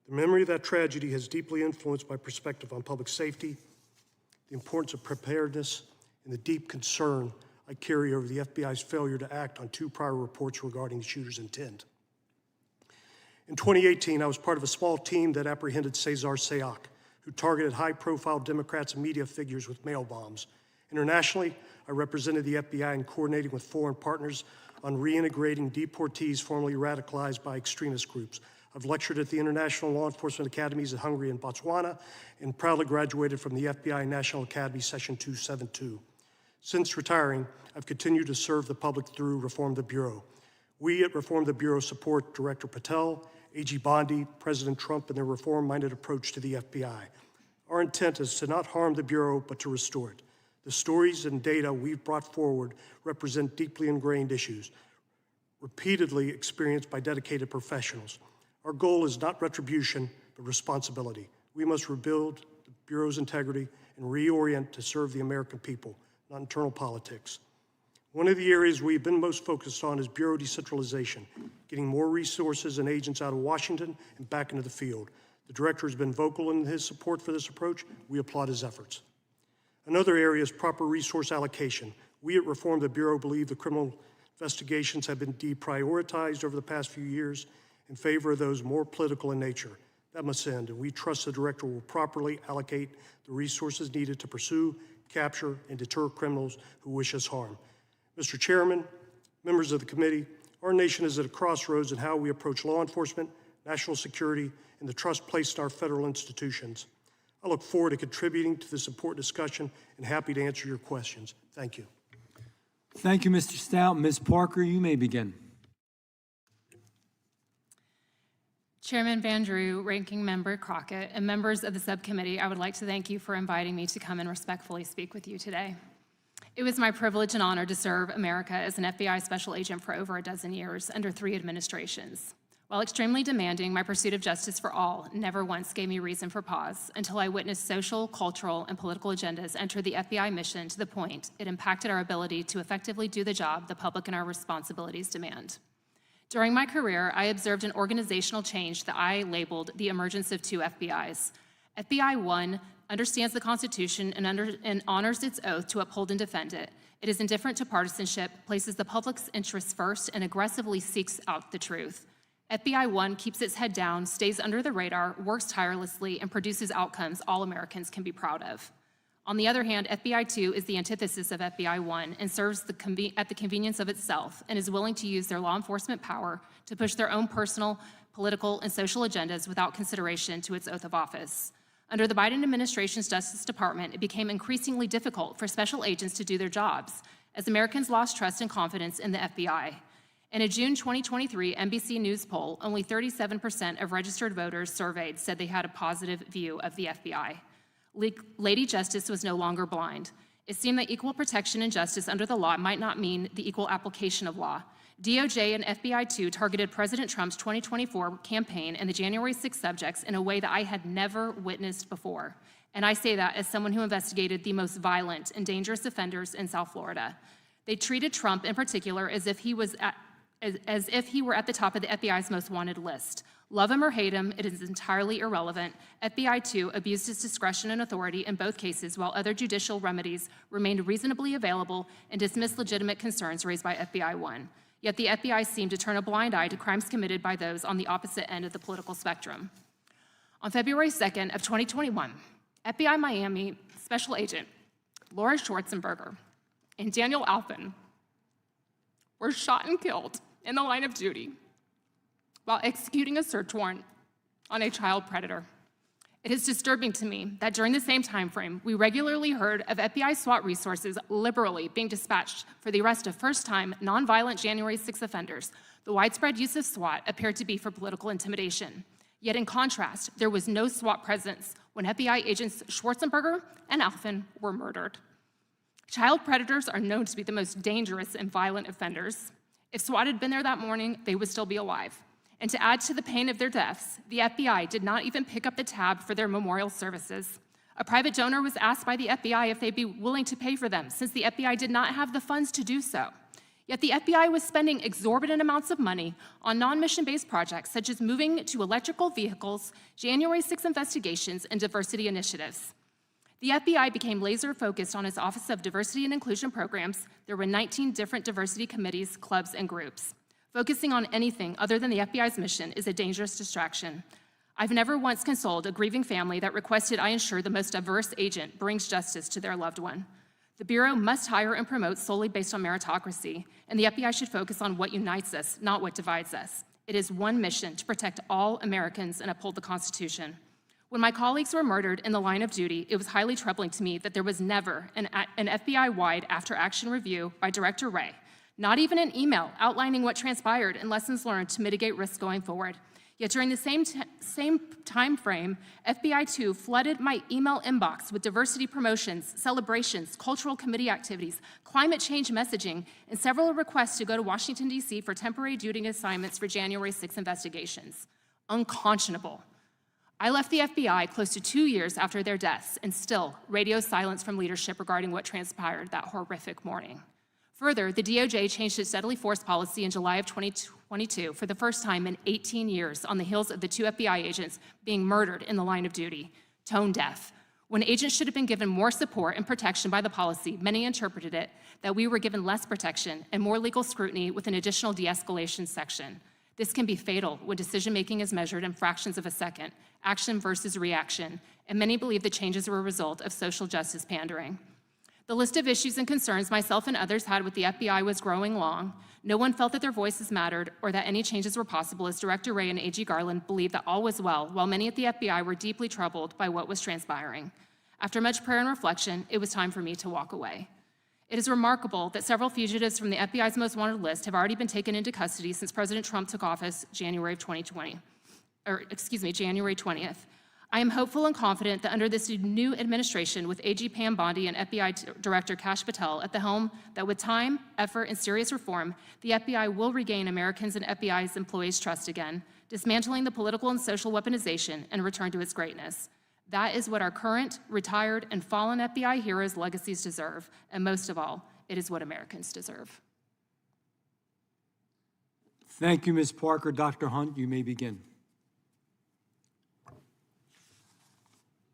The memory of that tragedy has deeply influenced my perspective on public safety, the importance of preparedness, and the deep concern I carry over the FBI's failure to act on 2 prior reports regarding the shooter's intent. In 2018, I was part of a small team that apprehended Cesar Sayoc, who targeted high-profile Democrats and media figures with mail bombs. Internationally, I represented the FBI in coordinating with foreign partners on reintegrating deportees formerly radicalized by extremist groups. I've lectured at the International Law Enforcement Academies in Hungary and Botswana, and proudly graduated from the FBI National Academy Session 272. Since retiring, I've continued to serve the public through Reform the Bureau. We at Reform the Bureau support Director Patel, AG Bondi, President Trump, and their reform-minded approach to the FBI. Our intent is to not harm the Bureau, but to restore it. The stories and data we've brought forward represent deeply ingrained issues, repeatedly experienced by dedicated professionals. Our goal is not retribution, but responsibility. We must rebuild the Bureau's integrity and reorient to serve the American people, not internal politics. One of the areas we've been most focused on is Bureau decentralization, getting more resources and agents out of Washington and back into the field. The Director has been vocal in his support for this approach. We applaud his efforts. Another area is proper resource allocation. We at Reform the Bureau believe the criminal investigations have been deprioritized over the past few years in favor of those more political in nature. That must end, and we trust the Director will properly allocate the resources needed to pursue, capture, and deter criminals who wish us harm. Mr. Chairman, members of the committee, our nation is at a crossroads in how we approach law enforcement, national security, and the trust placed in our federal institutions. I look forward to contributing to this important discussion and happy to answer your questions. Thank you. Thank you, Mr. Stout. Ms. Parker, you may begin. Chairman Van Drew, Ranking Member Crockett, and members of the subcommittee, I would like to thank you for inviting me to come and respectfully speak with you today. It was my privilege and honor to serve America as an FBI special agent for over a dozen years under 3 administrations. While extremely demanding, my pursuit of justice for all never once gave me reason for pause until I witnessed social, cultural, and political agendas enter the FBI mission to the point it impacted our ability to effectively do the job the public and our responsibilities demand. During my career, I observed an organizational change that I labeled the emergence of 2 FBIs. FBI 1 understands the Constitution and honors its oath to uphold and defend it. It is indifferent to partisanship, places the public's interests first, and aggressively seeks out the truth. FBI 1 keeps its head down, stays under the radar, works tirelessly, and produces outcomes all Americans can be proud of. On the other hand, FBI 2 is the antithesis of FBI 1 and serves at the convenience of itself and is willing to use their law enforcement power to push their own personal, political, and social agendas without consideration to its oath of office. Under the Biden administration's Justice Department, it became increasingly difficult for special agents to do their jobs as Americans lost trust and confidence in the FBI. In a June 2023 NBC News poll, only 37% of registered voters surveyed said they had a positive view of the FBI. Lady Justice was no longer blind. It seemed that equal protection and justice under the law might not mean the equal application of law. DOJ and FBI 2 targeted President Trump's 2024 campaign and the January 6 subjects in a way that I had never witnessed before. And I say that as someone who investigated the most violent and dangerous offenders in South Florida. They treated Trump in particular as if he were at the top of the FBI's most wanted list. Love him or hate him, it is entirely irrelevant. FBI, too, abused its discretion and authority in both cases, while other judicial remedies remained reasonably available and dismissed legitimate concerns raised by FBI 1. Yet the FBI seemed to turn a blind eye to crimes committed by those on the opposite end of the political spectrum. On February 2nd of 2021, FBI Miami Special Agent Laura Schwarzenberger and Daniel Alphen were shot and killed in the line of duty while executing a search warrant on a child predator. It is disturbing to me that during the same time frame, we regularly heard of FBI SWAT resources liberally being dispatched for the arrest of first-time, nonviolent January 6 offenders. The widespread use of SWAT appeared to be for political intimidation. Yet in contrast, there was no SWAT presence when FBI agents Schwarzenberger and Alphen were murdered. Child predators are known to be the most dangerous and violent offenders. If SWAT had been there that morning, they would still be alive. And to add to the pain of their deaths, the FBI did not even pick up the tab for their memorial services. A private donor was asked by the FBI if they'd be willing to pay for them, since the FBI did not have the funds to do so. Yet the FBI was spending exorbitant amounts of money on non-mission-based projects, such as moving to electrical vehicles, January 6 investigations, and diversity initiatives. The FBI became laser-focused on its Office of Diversity and Inclusion Programs. There were 19 different diversity committees, clubs, and groups. Focusing on anything other than the FBI's mission is a dangerous distraction. I've never once consoled a grieving family that requested I ensure the most diverse agent brings justice to their loved one. The Bureau must hire and promote solely based on meritocracy, and the FBI should focus on what unites us, not what divides us. It is one mission to protect all Americans and uphold the Constitution. When my colleagues were murdered in the line of duty, it was highly troubling to me that there was never an FBI-wide after-action review by Director Wray, not even an email outlining what transpired and lessons learned to mitigate risks going forward. Yet during the same time frame, FBI 2 flooded my email inbox with diversity promotions, celebrations, cultural committee activities, climate change messaging, and several requests to go to Washington, D.C. for temporary duty assignments for January 6 investigations. Unconscionable. I left the FBI close to 2 years after their deaths, and still radio silence from leadership regarding what transpired that horrific morning. Further, the DOJ changed its deadly force policy in July of 2022 for the first time in 18 years on the heels of the 2 FBI agents being murdered in the line of duty. Tone deaf. When agents should have been given more support and protection by the policy, many interpreted it that we were given less protection and more legal scrutiny with an additional de-escalation section. This can be fatal when decision-making is measured in fractions of a second, action versus reaction, and many believe the changes were a result of social justice pandering. The list of issues and concerns myself and others had with the FBI was growing long. No one felt that their voices mattered or that any changes were possible, as Director Wray and AG Garland believed that all was well, while many at the FBI were deeply troubled by what was transpiring. After much prayer and reflection, it was time for me to walk away. It is remarkable that several fugitives from the FBI's most wanted list have already been taken into custody since President Trump took office January 20th. I am hopeful and confident that under this new administration with AG Pam Bondi and FBI Director Kash Patel at the helm, that with time, effort, and serious reform, the FBI will regain Americans and FBI's employees' trust again, dismantling the political and social weaponization and return to its greatness. That is what our current, retired, and fallen FBI heroes' legacies deserve, and most of all, it is what Americans deserve. Thank you, Ms. Parker. Dr. Hunt, you may begin.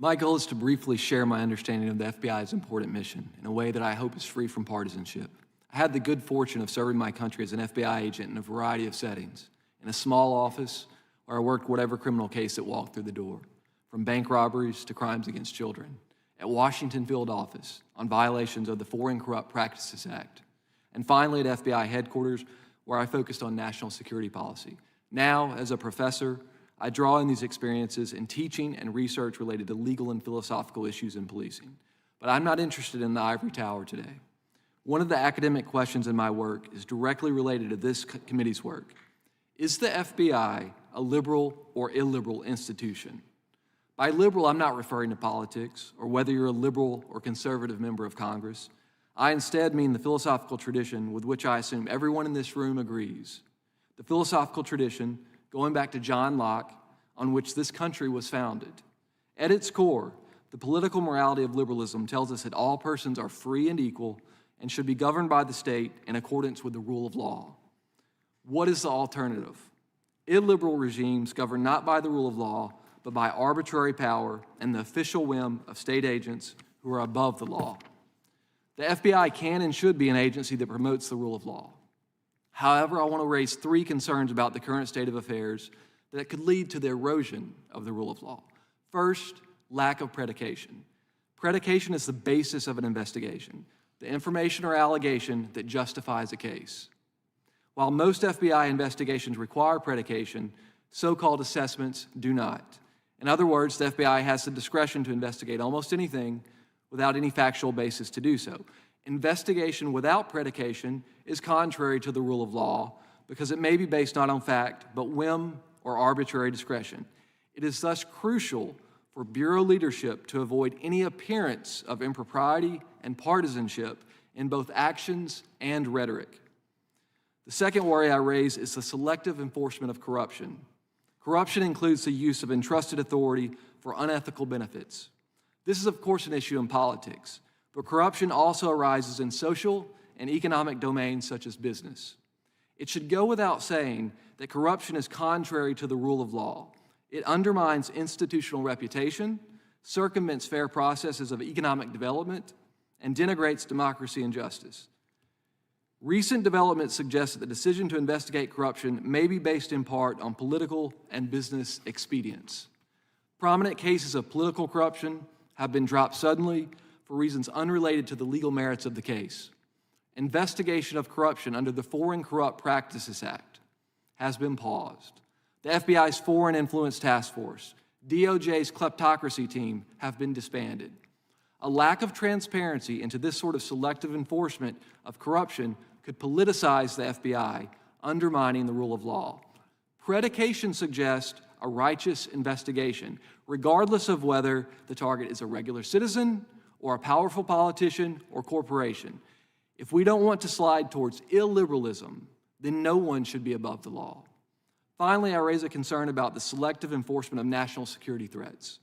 My goal is to briefly share my understanding of the FBI's important mission in a way that I hope is free from partisanship. I had the good fortune of serving my country as an FBI agent in a variety of settings, in a small office where I worked whatever criminal case that walked through the door, from bank robberies to crimes against children, at Washington Field Office on violations of the Foreign Corrupt Practices Act, and finally at FBI headquarters where I focused on national security policy. Now, as a professor, I draw on these experiences in teaching and research related to legal and philosophical issues in policing. But I'm not interested in the ivory tower today. One of the academic questions in my work is directly related to this committee's work. Is the FBI a liberal or illiberal institution? By liberal, I'm not referring to politics or whether you're a liberal or conservative member of Congress. I instead mean the philosophical tradition with which I assume everyone in this room agrees. The philosophical tradition going back to John Locke, on which this country was founded. At its core, the political morality of liberalism tells us that all persons are free and equal and should be governed by the state in accordance with the rule of law. What is the alternative? Illiberal regimes governed not by the rule of law, but by arbitrary power and the official whim of state agents who are above the law. The FBI can and should be an agency that promotes the rule of law. However, I want to raise 3 concerns about the current state of affairs that could lead to the erosion of the rule of law. First, lack of predication. Predication is the basis of an investigation, the information or allegation that justifies a case. While most FBI investigations require predication, so-called assessments do not. In other words, the FBI has the discretion to investigate almost anything without any factual basis to do so. Investigation without predication is contrary to the rule of law because it may be based not on fact, but whim or arbitrary discretion. It is thus crucial for Bureau leadership to avoid any appearance of impropriety and partisanship in both actions and rhetoric. The second worry I raise is the selective enforcement of corruption. Corruption includes the use of entrusted authority for unethical benefits. This is, of course, an issue in politics, but corruption also arises in social and economic domains such as business. It should go without saying that corruption is contrary to the rule of law. It undermines institutional reputation, circumvents fair processes of economic development, and denigrates democracy and justice. Recent developments suggest that the decision to investigate corruption may be based in part on political and business expedience. Prominent cases of political corruption have been dropped suddenly for reasons unrelated to the legal merits of the case. Investigation of corruption under the Foreign Corrupt Practices Act has been paused. The FBI's Foreign Influence Task Force, DOJ's kleptocracy team have been disbanded. A lack of transparency into this sort of selective enforcement of corruption could politicize the FBI, undermining the rule of law. Predication suggests a righteous investigation, regardless of whether the target is a regular citizen or a powerful politician or corporation. If we don't want to slide towards illiberalism, then no one should be above the law. Finally, I raise a concern about the selective enforcement of national security threats.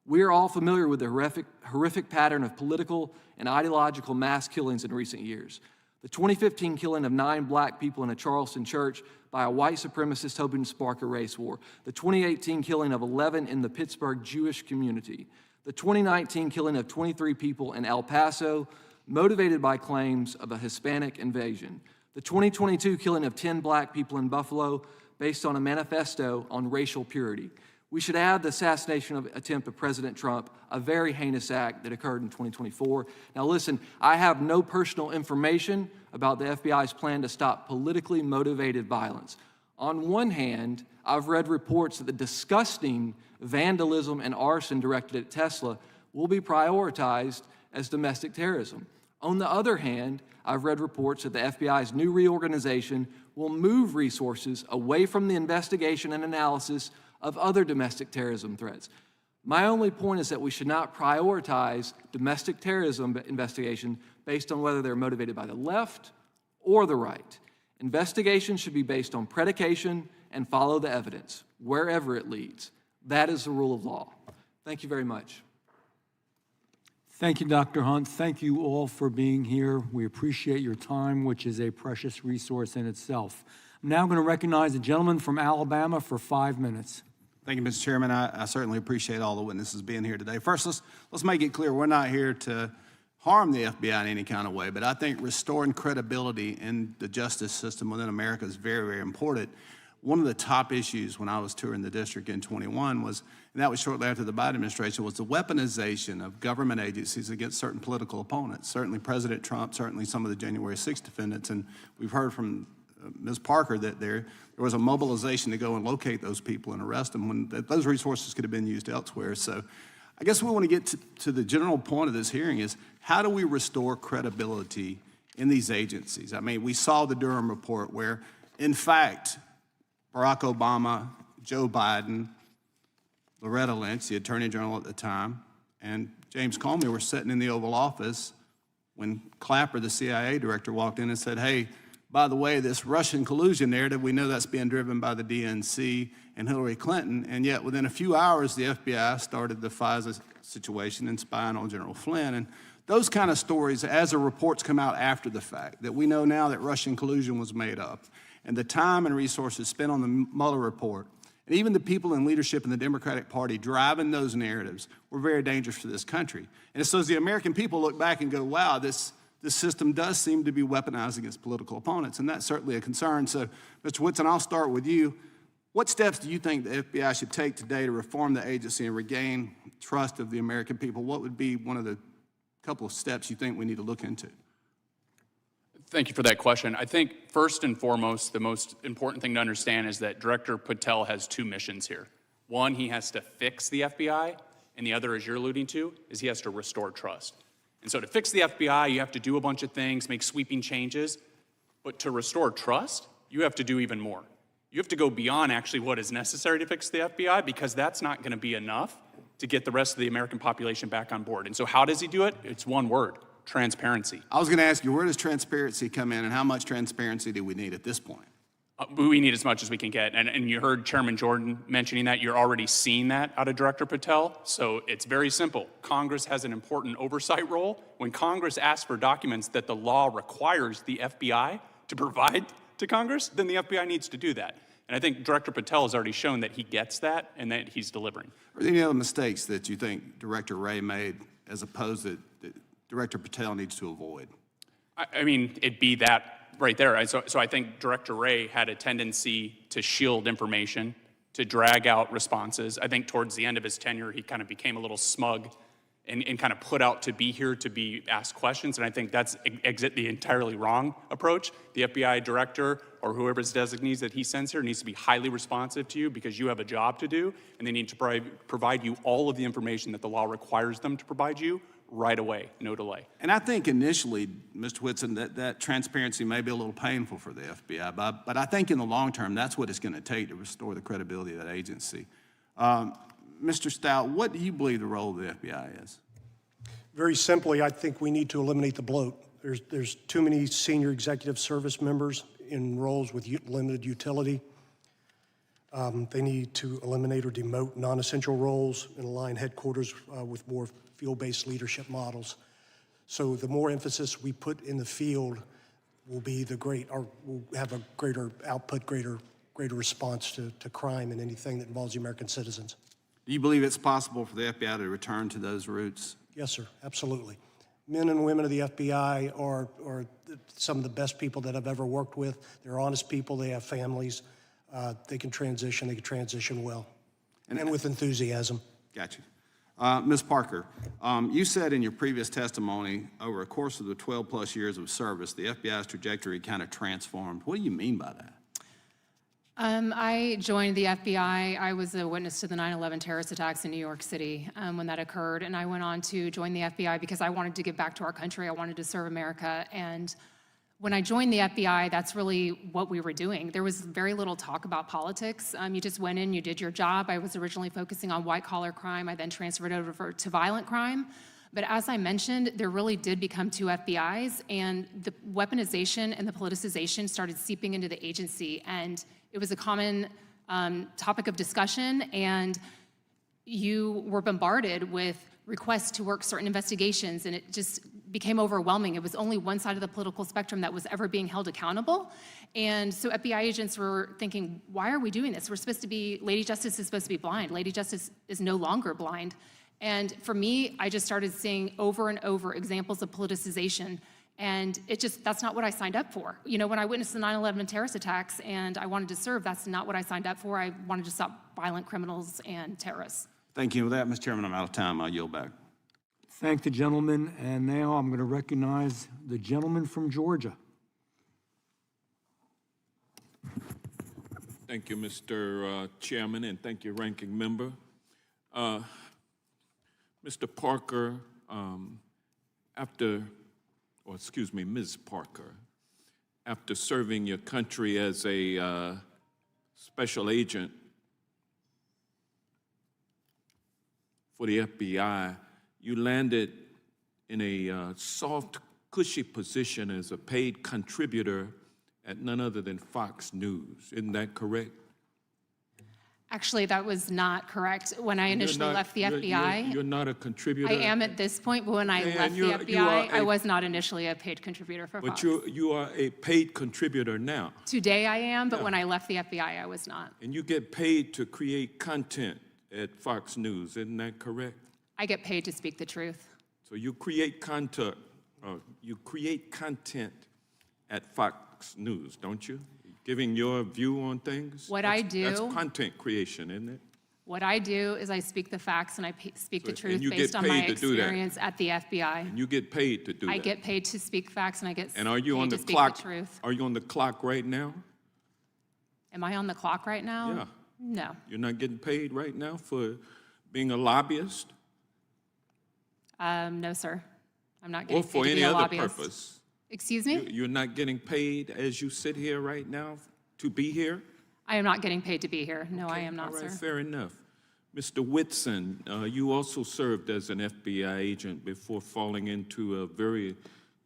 We are all familiar with the horrific pattern of political and ideological mass killings in recent years. The 2015 killing of 9 black people in a Charleston church by a white supremacist hoping to spark a race war. The 2018 killing of 11 in the Pittsburgh Jewish community. The 2019 killing of 23 people in El Paso, motivated by claims of a Hispanic invasion. The 2022 killing of 10 black people in Buffalo based on a manifesto on racial purity. We should add the assassination attempt of President Trump, a very heinous act that occurred in 2024. Now listen, I have no personal information about the FBI's plan to stop politically motivated violence. On one hand, I've read reports that the disgusting vandalism and arson directed at Tesla will be prioritized as domestic terrorism. On the other hand, I've read reports that the FBI's new reorganization will move resources away from the investigation and analysis of other domestic terrorism threats. My only point is that we should not prioritize domestic terrorism investigation based on whether they're motivated by the left or the right. Investigations should be based on predication and follow the evidence, wherever it leads. That is the rule of law. Thank you very much. Thank you, Dr. Hunt. Thank you all for being here. We appreciate your time, which is a precious resource in itself. I'm now going to recognize the gentleman from Alabama for 5 minutes. Thank you, Mr. Chairman. I certainly appreciate all the witnesses being here today. First, let's make it clear we're not here to harm the FBI in any kind of way, but I think restoring credibility in the justice system within America is very, very important. One of the top issues when I was touring the district in 21 was, and that was shortly after the Biden administration, was the weaponization of government agencies against certain political opponents. Certainly President Trump, certainly some of the January 6th defendants, and we've heard from Ms. Parker that there was a mobilization to go and locate those people and arrest them when those resources could have been used elsewhere. So I guess we want to get to the general point of this hearing is how do we restore credibility in these agencies? I mean, we saw the Durham report where, in fact, Barack Obama, Joe Biden, Loretta Lynch, the Attorney General at the time, and James Comey were sitting in the Oval Office when Clapper, the CIA director, walked in and said, hey, by the way, this Russian collusion narrative, we know that's being driven by the DNC and Hillary Clinton, and yet within a few hours, the FBI started the FISA situation and spying on General Flynn. And those kind of stories, as the reports come out after the fact, that we know now that Russian collusion was made up, and the time and resources spent on the Mueller report, and even the people in leadership in the Democratic Party driving those narratives were very dangerous for this country. And so as the American people look back and go, wow, this system does seem to be weaponized against political opponents, and that's certainly a concern. So, Mr. Whitson, I'll start with you. What steps do you think the FBI should take today to reform the agency and regain trust of the American people? What would be one of the couple of steps you think we need to look into? Thank you for that question. I think first and foremost, the most important thing to understand is that Director Patel has two missions here. One, he has to fix the FBI, and the other, as you're alluding to, is he has to restore trust. And so to fix the FBI, you have to do a bunch of things, make sweeping changes, but to restore trust, you have to do even more. You have to go beyond actually what is necessary to fix the FBI, because that's not going to be enough to get the rest of the American population back on board. And so how does he do it? It's one word: transparency. I was going to ask you, where does transparency come in, and how much transparency do we need at this point? We need as much as we can get. And you heard Chairman Jordan mentioning that. You're already seeing that out of Director Patel. So it's very simple. Congress has an important oversight role. When Congress asks for documents that the law requires the FBI to provide to Congress, then the FBI needs to do that. And I think Director Patel has already shown that he gets that and that he's delivering. Are there any other mistakes that you think Director Wray made as opposed that Director Patel needs to avoid? I mean, it'd be that right there. So I think Director Wray had a tendency to shield information, to drag out responses. I think towards the end of his tenure, he kind of became a little smug and kind of put out to be here to be asked questions. And I think that's the entirely wrong approach. The FBI director or whoever's designees that he sends here needs to be highly responsive to you, because you have a job to do, and they need to provide you all of the information that the law requires them to provide you right away, no delay. And I think initially, Mr. Whitson, that transparency may be a little painful for the FBI, but I think in the long term, that's what it's going to take to restore the credibility of that agency. Mr. Stout, what do you believe the role of the FBI is? Very simply, I think we need to eliminate the bloat. There's too many senior executive service members in roles with limited utility. They need to eliminate or demote non-essential roles and align headquarters with more field-based leadership models. So the more emphasis we put in the field will have a greater output, greater response to crime and anything that involves the American citizens. Do you believe it's possible for the FBI to return to those roots? Yes, sir, absolutely. Men and women of the FBI are some of the best people that I've ever worked with. They're honest people, they have families. They can transition well, and with enthusiasm. Gotcha. Ms. Parker, you said in your previous testimony, over a course of the 12-plus years of service, the FBI's trajectory kind of transformed. What do you mean by that? I joined the FBI. I was a witness to the 9/11 terrorist attacks in New York City when that occurred, and I went on to join the FBI because I wanted to give back to our country. I wanted to serve America, and when I joined the FBI, that's really what we were doing. There was very little talk about politics. You just went in, you did your job. I was originally focusing on white-collar crime. I then transferred over to violent crime. But as I mentioned, there really did become two FBIs, and the weaponization and the politicization started seeping into the agency, and it was a common topic of discussion, and you were bombarded with requests to work certain investigations, and it just became overwhelming. It was only one side of the political spectrum that was ever being held accountable. And so FBI agents were thinking, why are we doing this? Lady Justice is supposed to be blind. Lady Justice is no longer blind. And for me, I just started seeing over and over examples of politicization. And that's not what I signed up for. You know, when I witnessed the 9/11 terrorist attacks and I wanted to serve, that's not what I signed up for. I wanted to stop violent criminals and terrorists. Thank you. With that, Mr. Chairman, I'm out of time. I'll yield back. Thank the gentleman, and now I'm going to recognize the gentleman from Georgia. Thank you, Mr. Chairman, and thank you, Ranking Member. Mr. Parker, Ms. Parker, after serving your country as a special agent for the FBI, you landed in a soft, cushy position as a paid contributor at none other than Fox News. Isn't that correct? Actually, that was not correct. When I initially left the FBI, You're not a contributor? I am at this point, but when I And left the you are FBI, I a- was not initially a paid contributor for But Fox. you are a paid contributor now, Today I am, but when I left the FBI, I was not. and you get paid to create content at Fox News. Isn't that correct? I get paid to speak the truth. So you create content at Fox News, don't you? Giving your view on things? What I do- That's content creation, isn't it? What I do is I speak the facts and I speak the So- truth and you based get on my paid to do that. experience at the FBI. And you get paid to do that. I get paid to speak facts and I get And are you on paid the to speak clock? the truth. Are you on the clock right now? Am I on the clock right now? Yeah. No. You're not getting paid right now for being a lobbyist No, sir. I'm not or getting paid for to any be a other lobbyist. purpose? Excuse me? You're not getting paid as you sit here right now to be here? I am not getting paid to be here. No, I Okay, am not, all right, sir. fair enough. Mr. Whitson, you also served as an FBI agent before falling into a very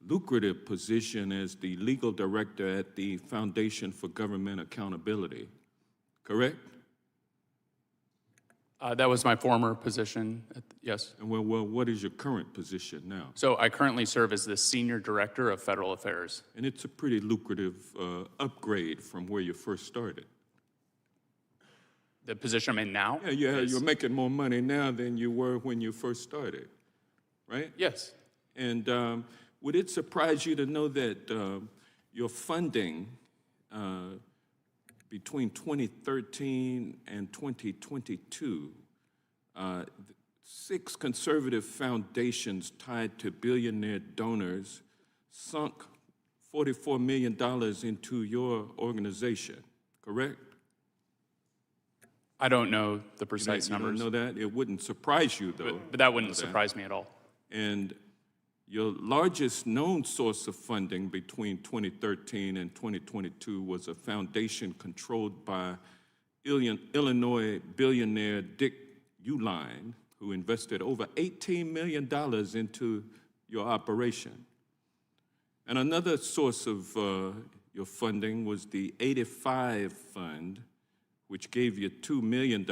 lucrative position as the legal director at the Foundation for Government Accountability, correct? That was my former position, yes. And well, what is your current position now? So I currently serve as the Senior Director of Federal Affairs. And it's a pretty lucrative upgrade from where you first started. The position I'm in now? Yeah, is- you're making more money now than you were when you first started, right? Yes. And would it surprise you to know that your funding between 2013 and 2022, 6 conservative foundations tied to billionaire donors sunk $44 million into your organization, correct? I don't know the precise You don't numbers, know that? It wouldn't surprise you, though. but that wouldn't to know surprise me at all. And your largest known source of funding between 2013 and 2022 was a foundation controlled by Illinois billionaire Dick Uihlein, who invested over $18 million into your operation. And another source of your funding was the 85 Fund, which gave you $2 million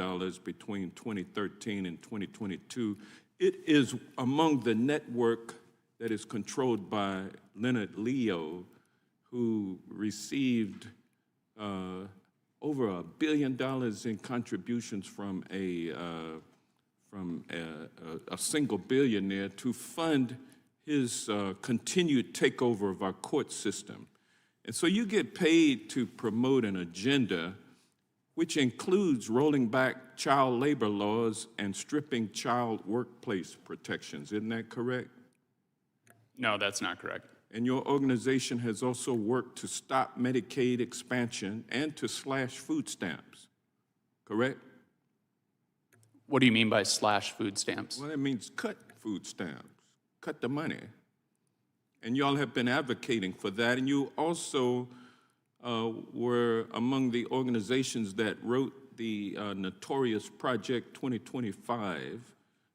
between 2013 and 2022. It is among the network that is controlled by Leonard Leo, who received over $1 billion in contributions from a single billionaire to fund his continued takeover of our court system. And so you get paid to promote an agenda which includes rolling back child labor laws and stripping child workplace protections. Isn't that correct? No, that's not correct. And your organization has also worked to stop Medicaid expansion and to slash food stamps, correct? What do you mean by slash food stamps? Well, that means cut food stamps, cut the money. And y'all have been advocating for that, and you also were among the organizations that wrote the notorious Project 2025,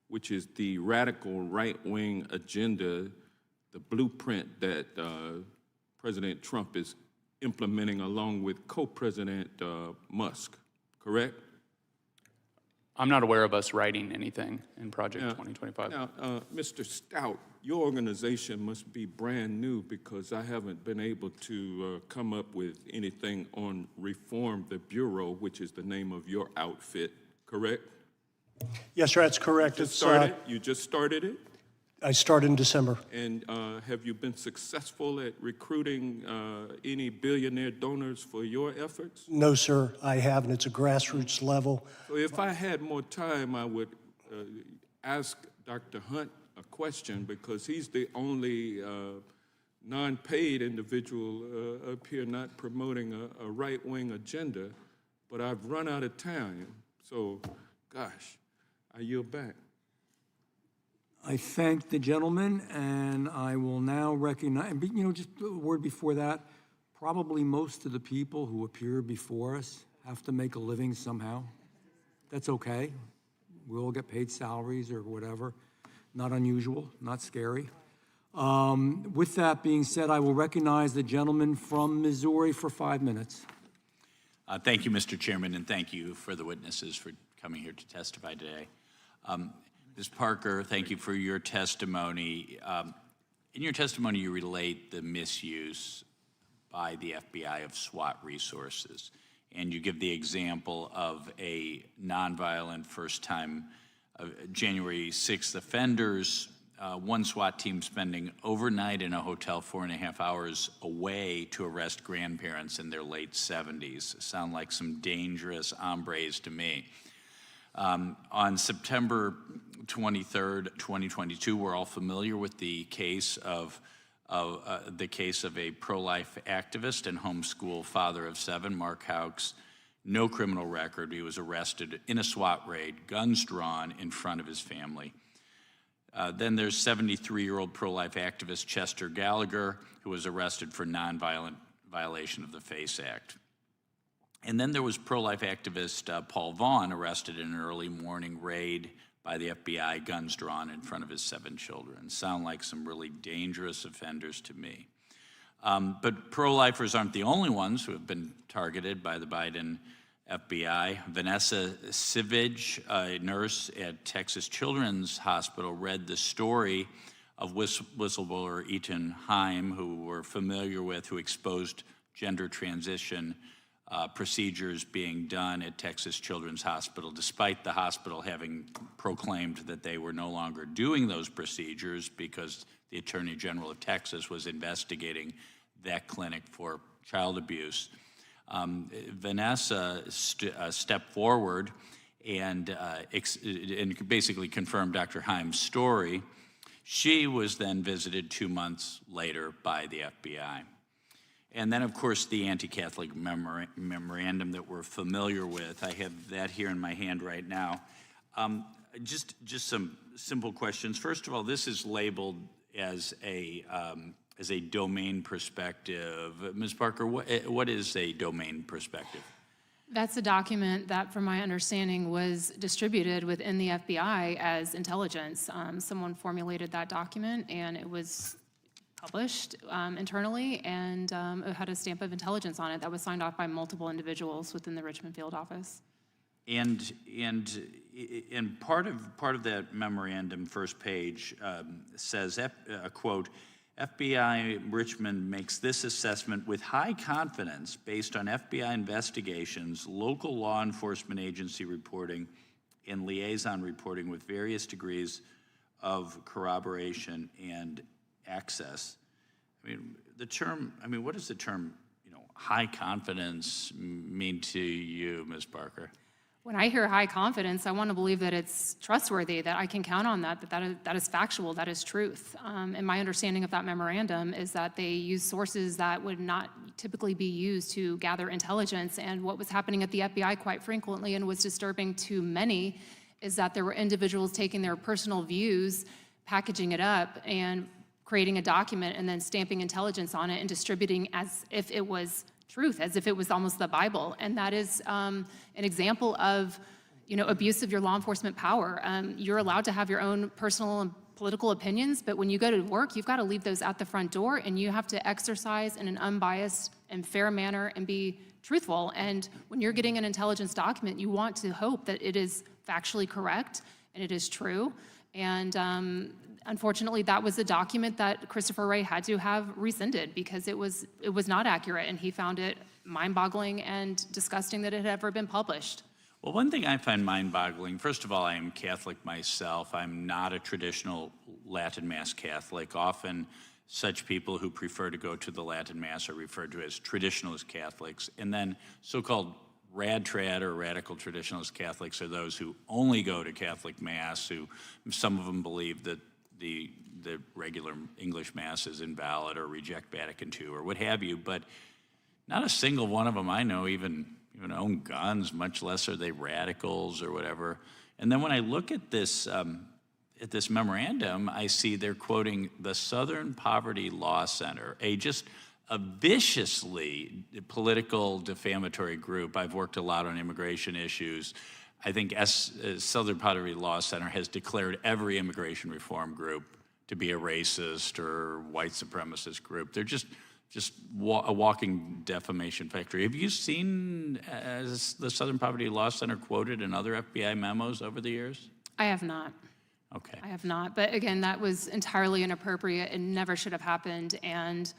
which is the radical right-wing agenda, the blueprint that President Trump is implementing along with co-president Musk, correct? I'm not aware of us writing anything in Project 2025. Now, Mr. Stout, your organization must be brand new because I haven't been able to come up with anything on Reform the Bureau, which is the name of your outfit, correct? Yes, sir, that's correct. You just started it? I started in December. And have you been successful at recruiting any billionaire donors for your efforts? No, sir, I haven't. It's a grassroots level. So if I had more time, I would ask Dr. Hunt a question because he's the only non-paid individual up here not promoting a right-wing agenda, but I've run out of time. So, gosh, I yield back. I thank the gentleman, and I will now recognize, but, you know, just a word before that, probably most of the people who appear before us have to make a living somehow. That's okay. We all get paid salaries or whatever. Not unusual, not scary. With that being said, I will recognize the gentleman from Missouri for 5 minutes. Thank you, Mr. Chairman, and thank you for the witnesses for coming here to testify today. Ms. Parker, thank you for your testimony. In your testimony, you relate the misuse by the FBI of SWAT resources, and you give the example of a nonviolent first-time January 6th offenders, one SWAT team spending overnight in a hotel 4.5 hours away to arrest grandparents in their late 70s. Sound like some dangerous hombres to me. On September 23rd, 2022, we're all familiar with the case of a pro-life activist and homeschool father of 7, Mark Houck's no criminal record. He was arrested in a SWAT raid, guns drawn in front of his family. Then there's 73-year-old pro-life activist Chester Gallagher, who was arrested for nonviolent violation of the FACE Act. And then there was pro-life activist Paul Vaughn, arrested in an early morning raid by the FBI, guns drawn in front of his 7 children. Sound like some really dangerous offenders to me. But pro-lifers aren't the only ones who have been targeted by the Biden FBI. Vanessa Sivage, a nurse at Texas Children's Hospital, read the story of whistleblower Ethan Heim, who we're familiar with, who exposed gender transition procedures being done at Texas Children's Hospital, despite the hospital having proclaimed that they were no longer doing those procedures because the Attorney General of Texas was investigating that clinic for child abuse. Vanessa stepped forward and basically confirmed Dr. Heim's story. She was then visited 2 months later by the FBI. And then, of course, the anti-Catholic memorandum that we're familiar with. I have that here in my hand right now. Just some simple questions. First of all, this is labeled as a domain perspective. Ms. Parker, what is a domain perspective? That's a document that, from my understanding, was distributed within the FBI as intelligence. Someone formulated that document, and it was published internally, and it had a stamp of intelligence on it that was signed off by multiple individuals within the Richmond field office. And part of that memorandum, first page, says, quote, FBI Richmond makes this assessment with high confidence based on FBI investigations, local law enforcement agency reporting, and liaison reporting with various degrees of corroboration and access. What does the term, high confidence mean to you, Ms. Parker? When I hear high confidence, I want to believe that it's trustworthy, that I can count on that is factual, that is truth. And my understanding of that memorandum is that they use sources that would not typically be used to gather intelligence. And what was happening at the FBI quite frequently and was disturbing to many is that there were individuals taking their personal views, packaging it up, and creating a document and then stamping intelligence on it and distributing as if it was truth, as if it was almost the Bible. And that is an example of, abuse of your law enforcement power. You're allowed to have your own personal and political opinions, but when you go to work, you've got to leave those at the front door, and you have to exercise in an unbiased and fair manner and be truthful. And when you're getting an intelligence document, you want to hope that it is factually correct and it is true. And unfortunately, that was a document that Christopher Wray had to have rescinded because it was not accurate, and he found it mind-boggling and disgusting that it had ever been published. Well, one thing I find mind-boggling, first of all, I am Catholic myself. I'm not a traditional Latin Mass Catholic. Often such people who prefer to go to the Latin Mass are referred to as traditionalist Catholics. And then so-called rad-trad or radical traditionalist Catholics are those who only go to Catholic Mass, who some of them believe that the regular English Mass is invalid or reject Vatican II or what have you, but not a single one of them I know even own guns, much less are they radicals or whatever. And then when I look at this memorandum, I see they're quoting the Southern Poverty Law Center, a viciously political defamatory group. I've worked a lot on immigration issues. I think Southern Poverty Law Center has declared every immigration reform group to be a racist or white supremacist group. They're just a walking defamation factory. Have you seen the Southern Poverty Law Center quoted in other FBI memos over the years? I have not. Okay. I have not. But again, that was entirely inappropriate and never should have happened. And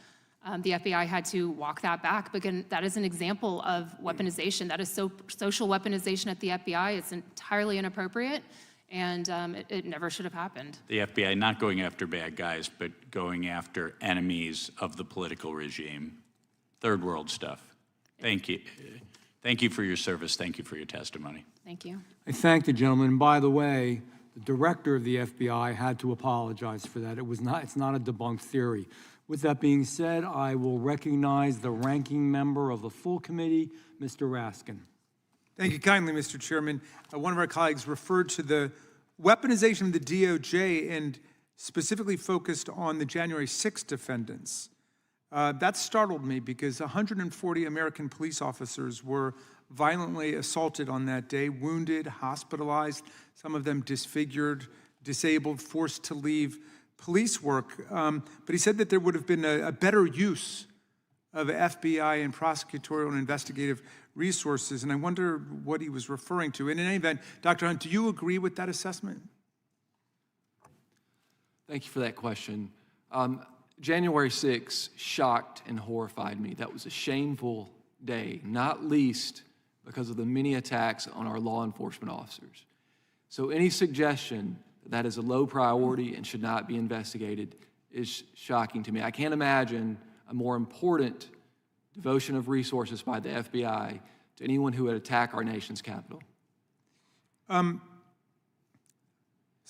the FBI had to walk that back. But again, that is an example of weaponization. That is social weaponization at the FBI. It's entirely inappropriate, and it never should have happened. The FBI not going after bad guys, but going after enemies of the political regime. Third world stuff. Thank you. Thank you for your service. Thank you for your testimony. Thank you. I thank the gentleman. And by the way, the director of the FBI had to apologize for that. It's not a debunked theory. With that being said, I will recognize the ranking member of the full committee, Mr. Raskin. Thank you kindly, Mr. Chairman. One of our colleagues referred to the weaponization of the DOJ and specifically focused on the January 6th defendants. That startled me because 140 American police officers were violently assaulted on that day, wounded, hospitalized, some of them disfigured, disabled, forced to leave police work. But he said that there would have been a better use of FBI and prosecutorial and investigative resources, and I wonder what he was referring to. And in any event, Dr. Hunt, do you agree with that assessment? Thank you for that question. January 6th shocked and horrified me. That was a shameful day, not least because of the many attacks on our law enforcement officers. So any suggestion that is a low priority and should not be investigated is shocking to me. I can't imagine a more important devotion of resources by the FBI to anyone who would attack our nation's capital. Some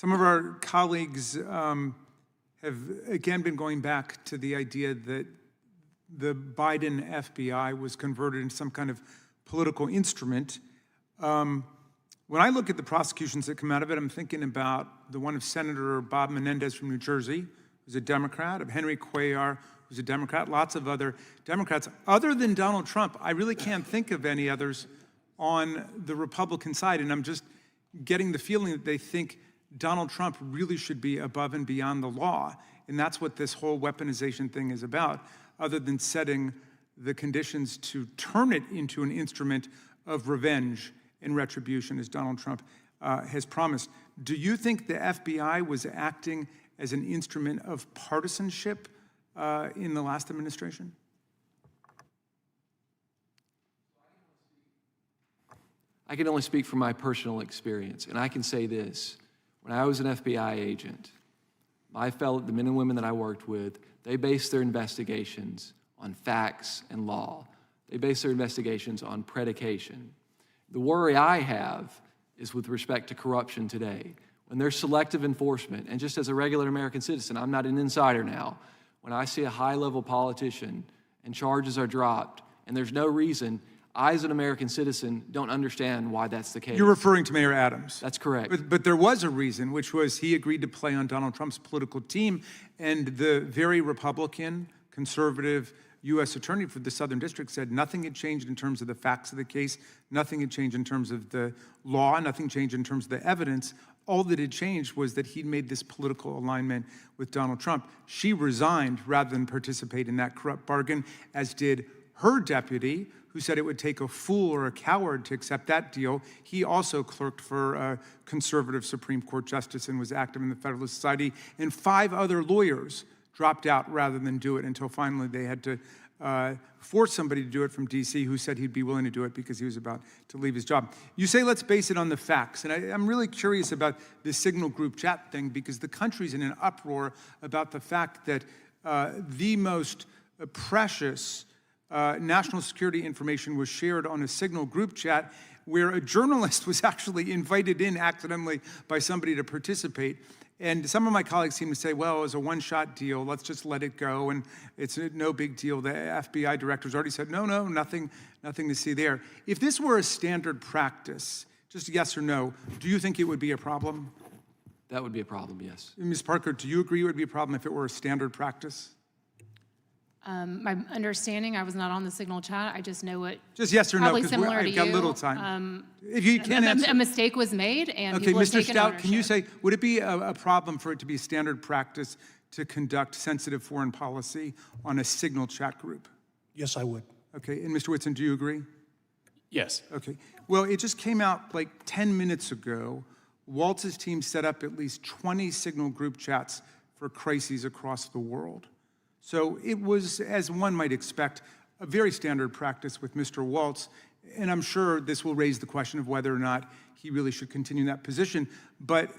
of our colleagues have again been going back to the idea that the Biden FBI was converted into some kind of political instrument. When I look at the prosecutions that come out of it, I'm thinking about the one of Senator Bob Menendez from New Jersey, who's a Democrat, of Henry Cuellar, who's a Democrat, lots of other Democrats. Other than Donald Trump, I really can't think of any others on the Republican side, and I'm just getting the feeling that they think Donald Trump really should be above and beyond the law, and that's what this whole weaponization thing is about, other than setting the conditions to turn it into an instrument of revenge and retribution, as Donald Trump has promised. Do you think the FBI was acting as an instrument of partisanship in the last administration? I can only speak from my personal experience, and I can say this. When I was an FBI agent, the men and women that I worked with, they based their investigations on facts and law. They based their investigations on predication. The worry I have is with respect to corruption today. When there's selective enforcement, and just as a regular American citizen, I'm not an insider now, when I see a high-level politician and charges are dropped, and there's no reason, I, as an American citizen, don't understand why that's the case. You're referring to Mayor Adams. That's correct. But there was a reason, which was he agreed to play on Donald Trump's political team, and the very Republican, conservative U.S. Attorney for the Southern District said nothing had changed in terms of the facts of the case, nothing had changed in terms of the law, nothing changed in terms of the evidence. All that had changed was that he'd made this political alignment with Donald Trump. She resigned rather than participate in that corrupt bargain, as did her deputy, who said it would take a fool or a coward to accept that deal. He also clerked for a conservative Supreme Court justice and was active in the Federalist Society. And 5 other lawyers dropped out rather than do it until finally they had to force somebody to do it from D.C. who said he'd be willing to do it because he was about to leave his job. You say let's base it on the facts, and I'm really curious about this Signal group chat thing because the country's in an uproar about the fact that the most precious national security information was shared on a Signal group chat where a journalist was actually invited in accidentally by somebody to participate. And some of my colleagues seem to say, well, it was a one-shot deal. Let's just let it go, and it's no big deal. The FBI director's already said, no, nothing to see there. If this were a standard practice, just yes or no, do you think it would be a problem? That would be a problem, yes. Ms. Parker, do you agree it would be a problem if it were a standard practice? My understanding, I was not on the Signal chat. I just know it. Just yes or no, Probably because similar to I've got you. little time. If you can't answer. A mistake was made, and Okay, people have Mr. taken Stout, can you ownership. say, would it be a problem for it to be standard practice to conduct sensitive foreign policy on a Signal chat group? Yes, I would. Okay, and Mr. Whitson, do you agree? Yes. Okay. Well, it just came out like 10 minutes ago. Waltz's team set up at least 20 Signal group chats for crises across the world. So it was, as one might expect, a very standard practice with Mr. Waltz, and I'm sure this will raise the question of whether or not he really should continue in that position. But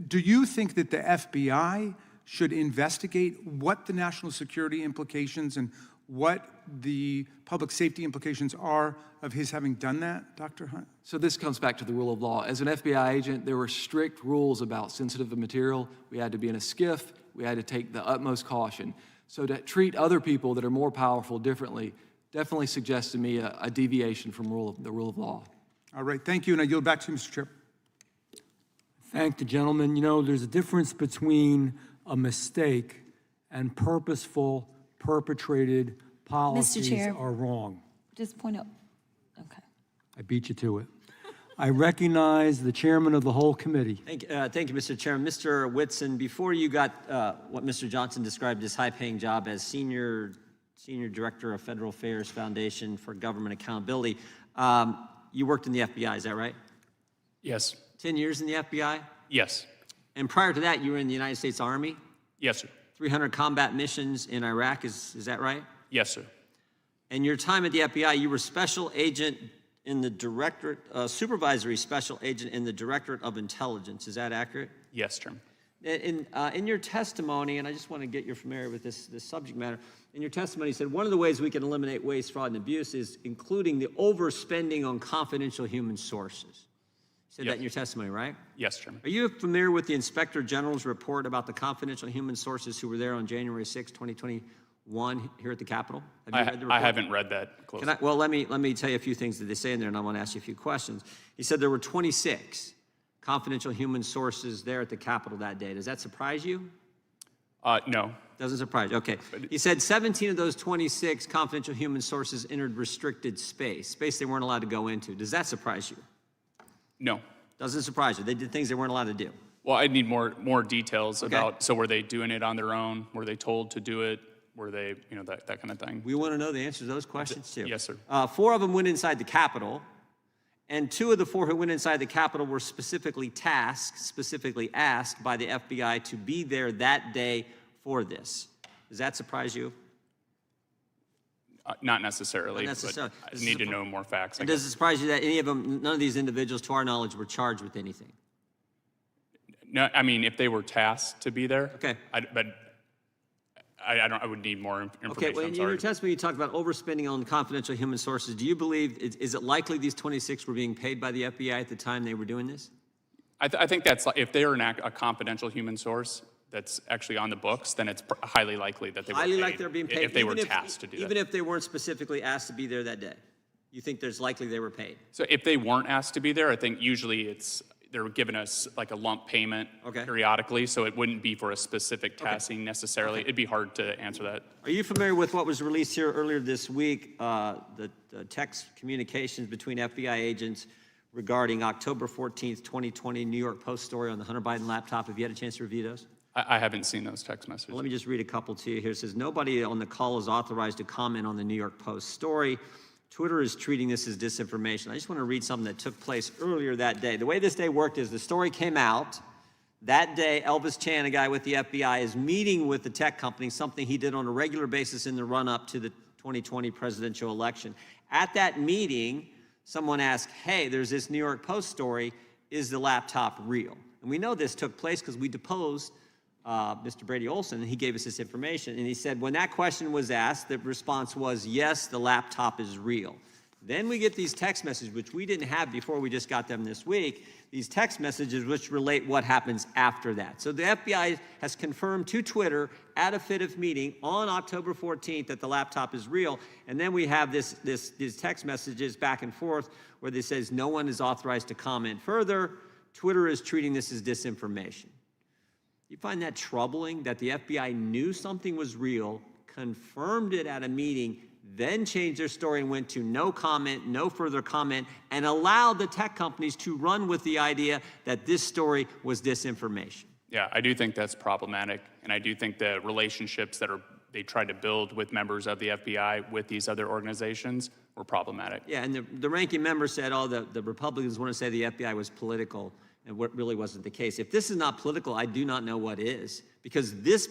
do you think that the FBI should investigate what the national security implications and what the public safety implications are of his having done that, Dr. Hunt? So this comes back to the rule of law. As an FBI agent, there were strict rules about sensitive material. We had to be in a skiff. We had to take the utmost caution. So to treat other people that are more powerful differently definitely suggests to me a deviation from the rule of law. All right, thank you, and I yield back to you, Mr. Chair. Thank the gentleman. You know, there's a difference between a mistake and purposeful, perpetrated policies Chair. are wrong. Just point out, okay. I beat you to it. I recognize the chairman of the whole committee. Thank you, Mr. Chairman. Mr. Whitson, before you got what Mr. Johnson described as high-paying job as Senior Director of Federal Affairs Foundation for Government Accountability, you worked in the FBI, is that right? Yes. 10 years in the FBI? Yes. And prior to that, you were in the United States Army? Yes, sir. 300 combat missions in Iraq, is that right? Yes, sir. And your time at the FBI, you were special agent in the directorate, supervisory special agent in the Directorate of Intelligence. Is that accurate? Yes, Chairman. In your testimony, and I just want to get you familiar with this subject matter, in your testimony you said one of the ways we can eliminate waste, fraud, and abuse is including the overspending on confidential human sources. You said that in your testimony, right? Yes, Chairman. Are you familiar with the Inspector General's report about the confidential human sources who were there on January 6, 2021 here at the Capitol? Have you read the report? I haven't read that closely. Well, let me tell you a few things that they say in there, and I want to ask you a few questions. He said there were 26 confidential human sources there at the Capitol that day. Does that surprise you? No. Doesn't surprise you. Okay. He said 17 of those 26 confidential human sources entered restricted space they weren't allowed to go into. Does that surprise you? No. Doesn't surprise you. They did things they weren't allowed to do. Well, I'd need more details about, so were they doing it on their own? Were they told to do it? Were they, that kind of thing? We want to know the answers to those questions too. Yes, sir. 4 of them went inside the Capitol, and 2 of the 4 who went inside the Capitol were specifically asked by the FBI to be there that day for this. Does that surprise you? Not necessarily. Not necessarily. But I need to know more facts. And does it surprise you that any of them, none of these individuals, to our knowledge, were charged with anything? No, I mean, if they were tasked to be there. Okay. I would need more information. Okay, well, in your testimony, you talked about overspending on confidential human sources. Do you believe, is it likely these 26 were being paid by the FBI at the time they were doing this? I think that's, if they're a confidential human source that's actually on the books, then it's highly likely that they were Highly paid. likely they're being paid. If they were tasked to do that. Even if they weren't specifically asked to be there that day? You think there's likely they were paid? So if they weren't asked to be there, I think usually they're giving us like a lump payment periodically, so it wouldn't be for a specific tasking necessarily. It'd be hard to answer that. Are you familiar with what was released here earlier this week, the text communications between FBI agents regarding October 14th, 2020 New York Post story on the Hunter Biden laptop? Have you had a chance to review those? I haven't seen those text messages. Well, let me just read a couple to you here. It says, nobody on the call is authorized to comment on the New York Post story. Twitter is treating this as disinformation. I just want to read something that took place earlier that day. The way this day worked is the story came out. That day, Elvis Chan, a guy with the FBI, is meeting with the tech company, something he did on a regular basis in the run-up to the 2020 presidential election. At that meeting, someone asked, hey, there's this New York Post story. Is the laptop real? And we know this took place because we deposed Mr. Brady Olson, and he gave us this information. And he said, when that question was asked, the response was, yes, the laptop is real. Then we get these text messages, which we didn't have before, we just got them this week, these text messages which relate what happens after that. So the FBI has confirmed to Twitter at a FITF meeting on October 14th that the laptop is real. And then we have these text messages back and forth where they says no one is authorized to comment further. Twitter is treating this as disinformation. You find that troubling that the FBI knew something was real, confirmed it at a meeting, then changed their story and went to no comment, no further comment, and allowed the tech companies to run with the idea that this story was disinformation. Yeah, I do think that's problematic, and I do think the relationships that they tried to build with members of the FBI with these other organizations were problematic. Yeah, and the ranking member said, oh, the Republicans want to say the FBI was political, and what really wasn't the case. If this is not political, I do not know what is, because this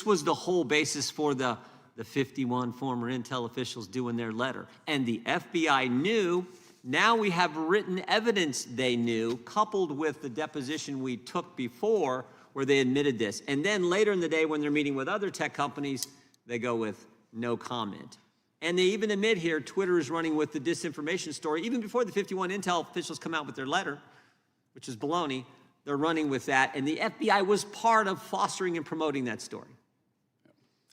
was the whole basis for the 51 former Intel officials doing their letter. And the FBI knew. Now we have written evidence they knew, coupled with the deposition we took before where they admitted this. And then later in the day when they're meeting with other tech companies, they go with no comment. And they even admit here Twitter is running with the disinformation story. Even before the 51 Intel officials come out with their letter, which is baloney, they're running with that. And the FBI was part of fostering and promoting that story.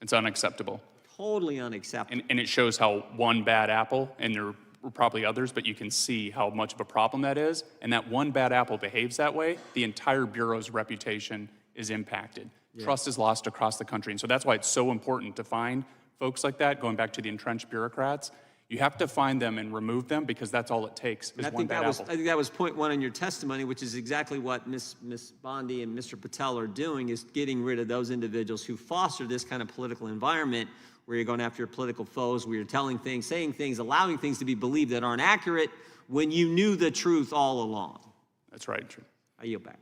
It's unacceptable. Totally unacceptable. And it shows how one bad apple, and there were probably others, but you can see how much of a problem that is. And that one bad apple behaves that way, the entire Bureau's reputation is impacted. Yeah. Trust is lost across the country. And so that's why it's so important to find folks like that, going back to the entrenched bureaucrats. You have to find them and remove them, because that's all it takes is one bad apple. I think that was point one in your testimony, which is exactly what Ms. Bondi and Mr. Patel are doing, is getting rid of those individuals who foster this kind of political environment where you're going after your political foes, where you're telling things, saying things, allowing things to be believed that aren't accurate when you knew the truth all along. That's right. I yield back.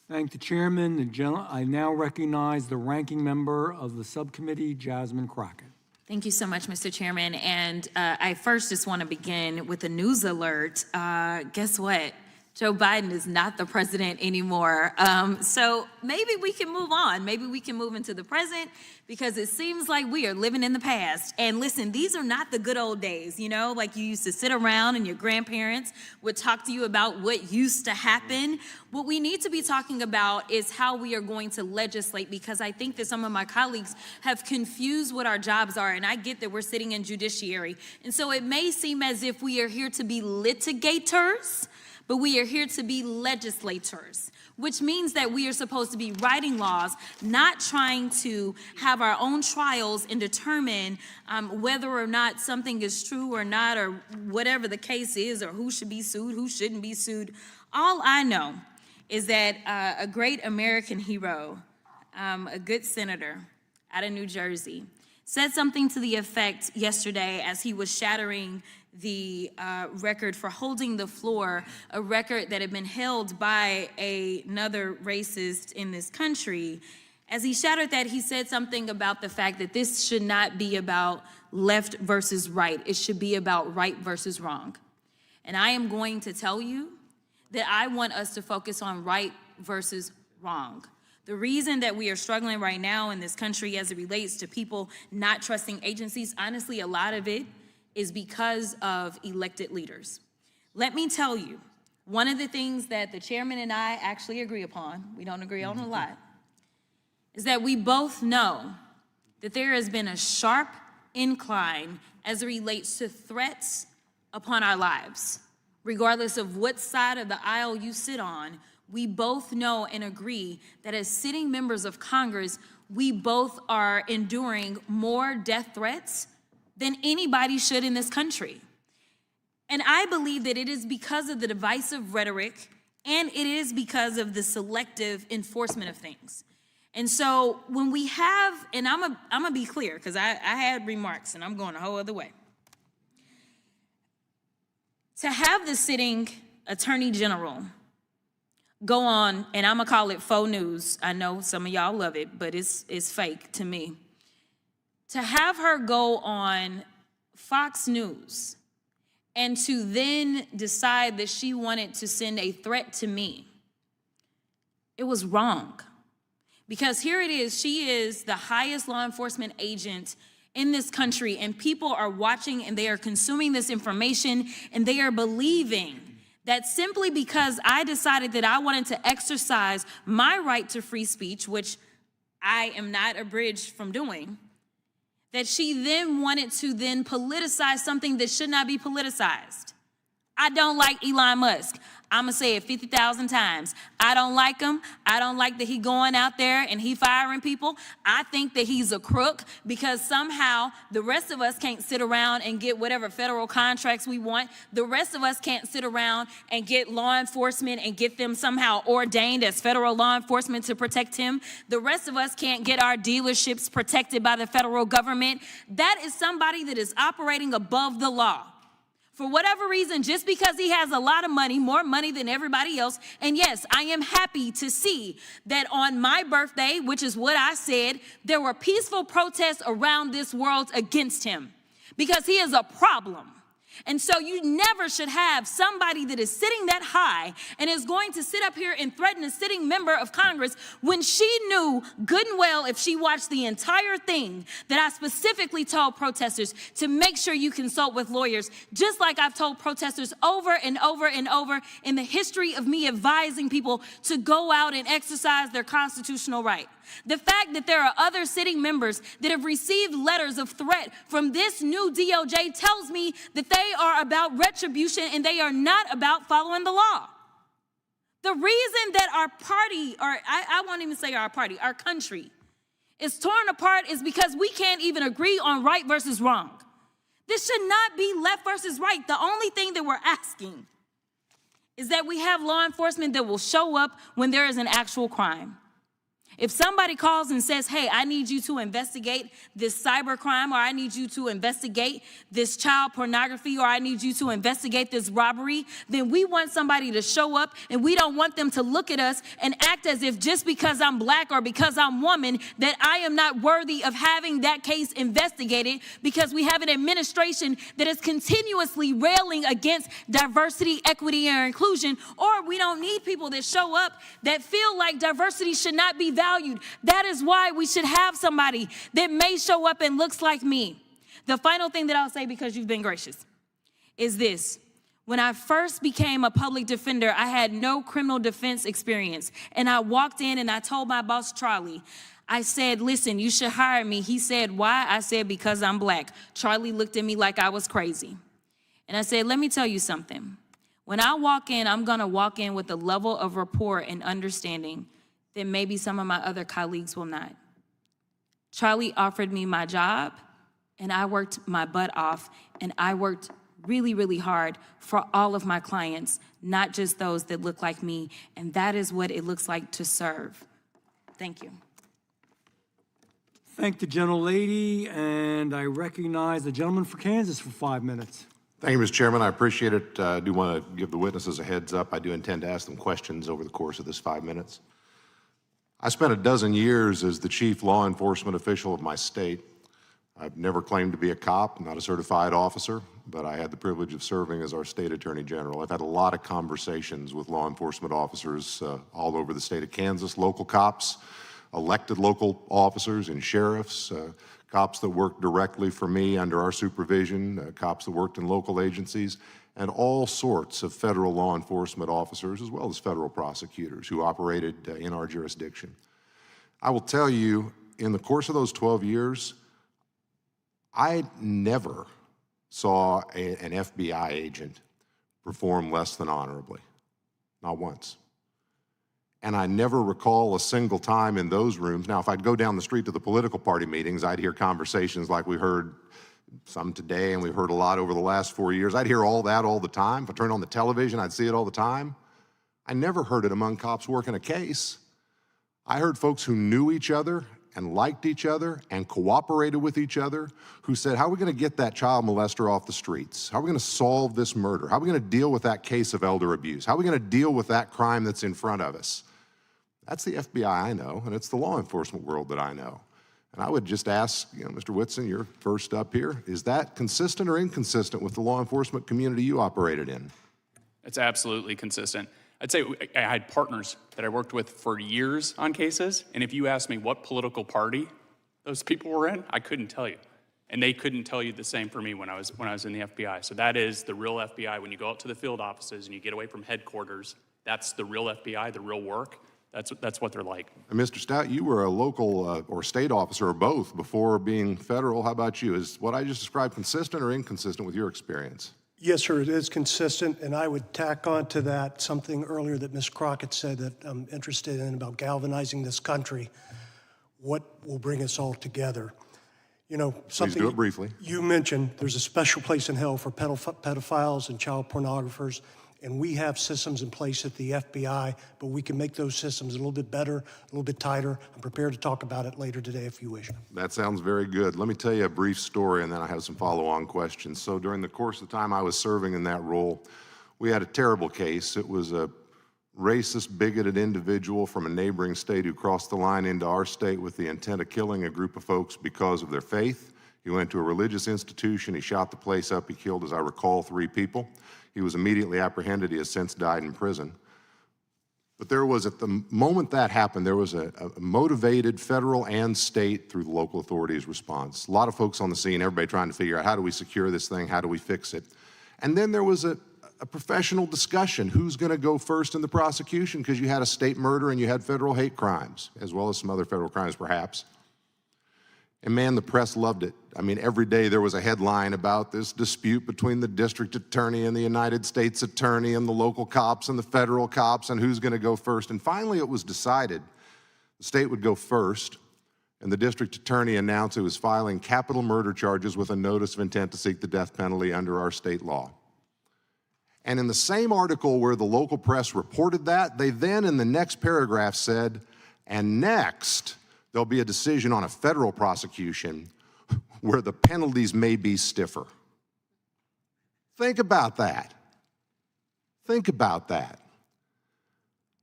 Thank the chairman. I now recognize the ranking member of the subcommittee, Jasmine Crockett. Thank you so much, Mr. Chairman. And I first just want to begin with a news alert. Guess what? Joe Biden is not the president anymore. So maybe we can move on. Maybe we can move into the present, because it seems like we are living in the past. And listen, these are not the good old days, you know, like you used to sit around and your grandparents would talk to you about what used to happen. What we need to be talking about is how we are going to legislate, because I think that some of my colleagues have confused what our jobs are. And I get that we're sitting in judiciary. And so it may seem as if we are here to be litigators, but we are here to be legislators, which means that we are supposed to be writing laws, not trying to have our own trials and determine whether or not something is true or not, or whatever the case is, or who should be sued, who shouldn't be sued. All I know is that a great American hero, a good senator out of New Jersey, said something to the effect yesterday as he was shattering the record for holding the floor, a record that had been held by another racist in this country. As he shattered that, he said something about the fact that this should not be about left versus right. It should be about right versus wrong. And I am going to tell you that I want us to focus on right versus wrong. The reason that we are struggling right now in this country as it relates to people not trusting agencies, honestly, a lot of it is because of elected leaders. Let me tell you, one of the things that the chairman and I actually agree upon, we don't agree on a lot, is that we both know that there has been a sharp incline as it relates to threats upon our lives. Regardless of what side of the aisle you sit on, we both know and agree that as sitting members of Congress, we both are enduring more death threats than anybody should in this country. And I believe that it is because of the divisive rhetoric, and it is because of the selective enforcement of things. And so when we have, and I'm gonna be clear, because I had remarks and I'm going a whole other way. To have the sitting attorney general go on, and I'm gonna call it faux news. I know some of y'all love it, but it's fake to me. To have her go on Fox News and to then decide that she wanted to send a threat to me, it was wrong. Because here it is, she is the highest law enforcement agent in this country, and people are watching and they are consuming this information, and they are believing that simply because I decided that I wanted to exercise my right to free speech, which I am not abridged from doing, that she then wanted to then politicize something that should not be politicized. I don't like Elon Musk. I'm going to say it 50,000 times. I don't like him. I don't like that he going out there and he firing people. I think that he's a crook because somehow the rest of us can't sit around and get whatever federal contracts we want. The rest of us can't sit around and get law enforcement and get them somehow ordained as federal law enforcement to protect him. The rest of us can't get our dealerships protected by the federal government. That is somebody that is operating above the law. For whatever reason, just because he has a lot of money, more money than everybody else. And yes, I am happy to see that on my birthday, which is what I said, there were peaceful protests around this world against him because he is a problem. And so you never should have somebody that is sitting that high and is going to sit up here and threaten a sitting member of Congress when she knew good and well, if she watched the entire thing, that I specifically told protesters to make sure you consult with lawyers, just like I've told protesters over and over and over in the history of me advising people to go out and exercise their constitutional right. The fact that there are other sitting members that have received letters of threat from this new DOJ tells me that they are about retribution and they are not about following the law. The reason that our party, or I won't even say our party, our country is torn apart is because we can't even agree on right versus wrong. This should not be left versus right. The only thing that we're asking is that we have law enforcement that will show up when there is an actual crime. If somebody calls and says, hey, I need you to investigate this cyber crime, or I need you to investigate this child pornography, or I need you to investigate this robbery, then we want somebody to show up, and we don't want them to look at us and act as if just because I'm black or because I'm woman, that I am not worthy of having that case investigated, because we have an administration that is continuously railing against diversity, equity, and inclusion, or we don't need people that show up that feel like diversity should not be valued. That is why we should have somebody that may show up and looks like me. The final thing that I'll say, because you've been gracious, is this. When I first became a public defender, I had no criminal defense experience. And I walked in and I told my boss, Charlie, I said, listen, you should hire me. He said, why? I said, because I'm black. Charlie looked at me like I was crazy. And I said, let me tell you something. When I walk in, I'm going to walk in with a level of rapport and understanding that maybe some of my other colleagues will not. Charlie offered me my job, and I worked my butt off, and I worked really, really hard for all of my clients, not just those that look like me, and that is what it looks like to serve. Thank you. Thank the gentlelady, and I recognize the gentleman for Kansas for 5 minutes. Thank you, Mr. Chairman. I appreciate it. I do want to give the witnesses a heads up. I do intend to ask them questions over the course of this 5 minutes. I spent a dozen years as the chief law enforcement official of my state. I've never claimed to be a cop, not a certified officer, but I had the privilege of serving as our state attorney general. I've had a lot of conversations with law enforcement officers all over the state of Kansas, local cops, elected local officers and sheriffs, cops that worked directly for me under our supervision, cops that worked in local agencies, and all sorts of federal law enforcement officers, as well as federal prosecutors who operated in our jurisdiction. I will tell you, in the course of those 12 years, I never saw an FBI agent perform less than honorably, not once. And I never recall a single time in those rooms. Now, if I'd go down the street to the political party meetings, I'd hear conversations like we heard some today, and we've heard a lot over the last 4 years. I'd hear all that all the time. If I turned on the television, I'd see it all the time. I never heard it among cops working a case. I heard folks who knew each other and liked each other and cooperated with each other, who said, how are we going to get that child molester off the streets? How are we going to solve this murder? How are we going to deal with that case of elder abuse? How are we going to deal with that crime that's in front of us? That's the FBI I know, and it's the law enforcement world that I know. And I would just ask, Mr. Whitson, you're first up here, is that consistent or inconsistent with the law enforcement community you operated in? It's absolutely consistent. I'd say I had partners that I worked with for years on cases, and if you asked me what political party those people were in, I couldn't tell you. And they couldn't tell you the same for me when I was in the FBI. So that is the real FBI. When you go out to the field offices and you get away from headquarters, that's the real FBI, the real work. That's what they're like. And Mr. Stout, you were a local or state officer or both before being federal. How about you? Is what I just described consistent or inconsistent with your experience? Yes, sir, it is consistent, and I would tack on to that something earlier that Ms. Crockett said that I'm interested in about galvanizing this country. What will bring us all together? You know, something do it briefly. you mentioned, there's a special place in hell for pedophiles and child pornographers, and we have systems in place at the FBI, but we can make those systems a little bit better, a little bit tighter. I'm prepared to talk about it later today if you wish. That sounds very good. Let me tell you a brief story, and then I have some follow-on questions. So during the course of the time I was serving in that role, we had a terrible case. It was a racist, bigoted individual from a neighboring state who crossed the line into our state with the intent of killing a group of folks because of their faith. He went to a religious institution. He shot the place up. He killed, as I recall, 3 people. He was immediately apprehended. He has since died in prison. But there was, at the moment that happened, there was a motivated federal and state through the local authorities response. A lot of folks on the scene, everybody trying to figure out how do we secure this thing, how do we fix it. And then there was a professional discussion, who's gonna go first in the prosecution, because you had a state murder and you had federal hate crimes, as well as some other federal crimes perhaps. And man, the press loved it. I mean, every day there was a headline about this dispute between the district attorney and the United States attorney and the local cops and the federal cops and who's gonna go first. And finally it was decided the state would go first, and the district attorney announced it was filing capital murder charges with a notice of intent to seek the death penalty under our state law. And in the same article where the local press reported that, they then in the next paragraph said, and next, there'll be a decision on a federal prosecution where the penalties may be stiffer. Think about that. Think about that.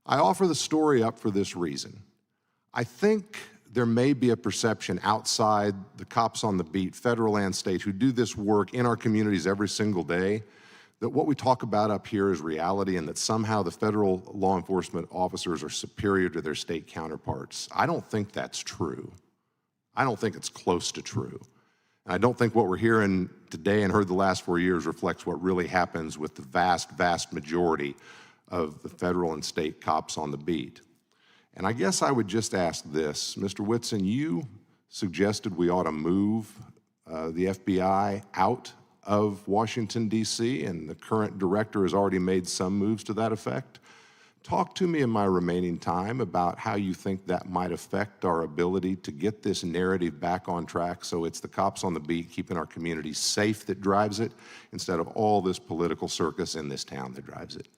I offer the story up for this reason. I think there may be a perception outside the cops on the beat, federal and state, who do this work in our communities every single day, that what we talk about up here is reality and that somehow the federal law enforcement officers are superior to their state counterparts. I don't think that's true. I don't think it's close to true. And I don't think what we're hearing today and heard the last 4 years reflects what really happens with the vast, vast majority of the federal and state cops on the beat. And I guess I would just ask this. Mr. Whitson, you suggested we ought to move the FBI out of Washington, D.C., and the current director has already made some moves to that effect. Talk to me in my remaining time about how you think that might affect our ability to get this narrative back on track so it's the cops on the beat keeping our communities safe that drives it instead of all this political circus in this town that drives it.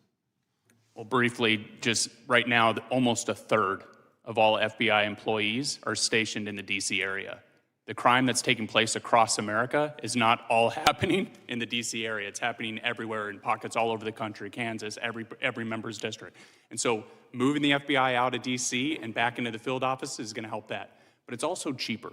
Well, briefly, just right now, almost a third of all FBI employees are stationed in the DC area. The crime that's taking place across America is not all happening in the DC area. It's happening everywhere in pockets all over the country, Kansas, every member's district. And so moving the FBI out of DC and back into the field office is gonna help that. But it's also cheaper.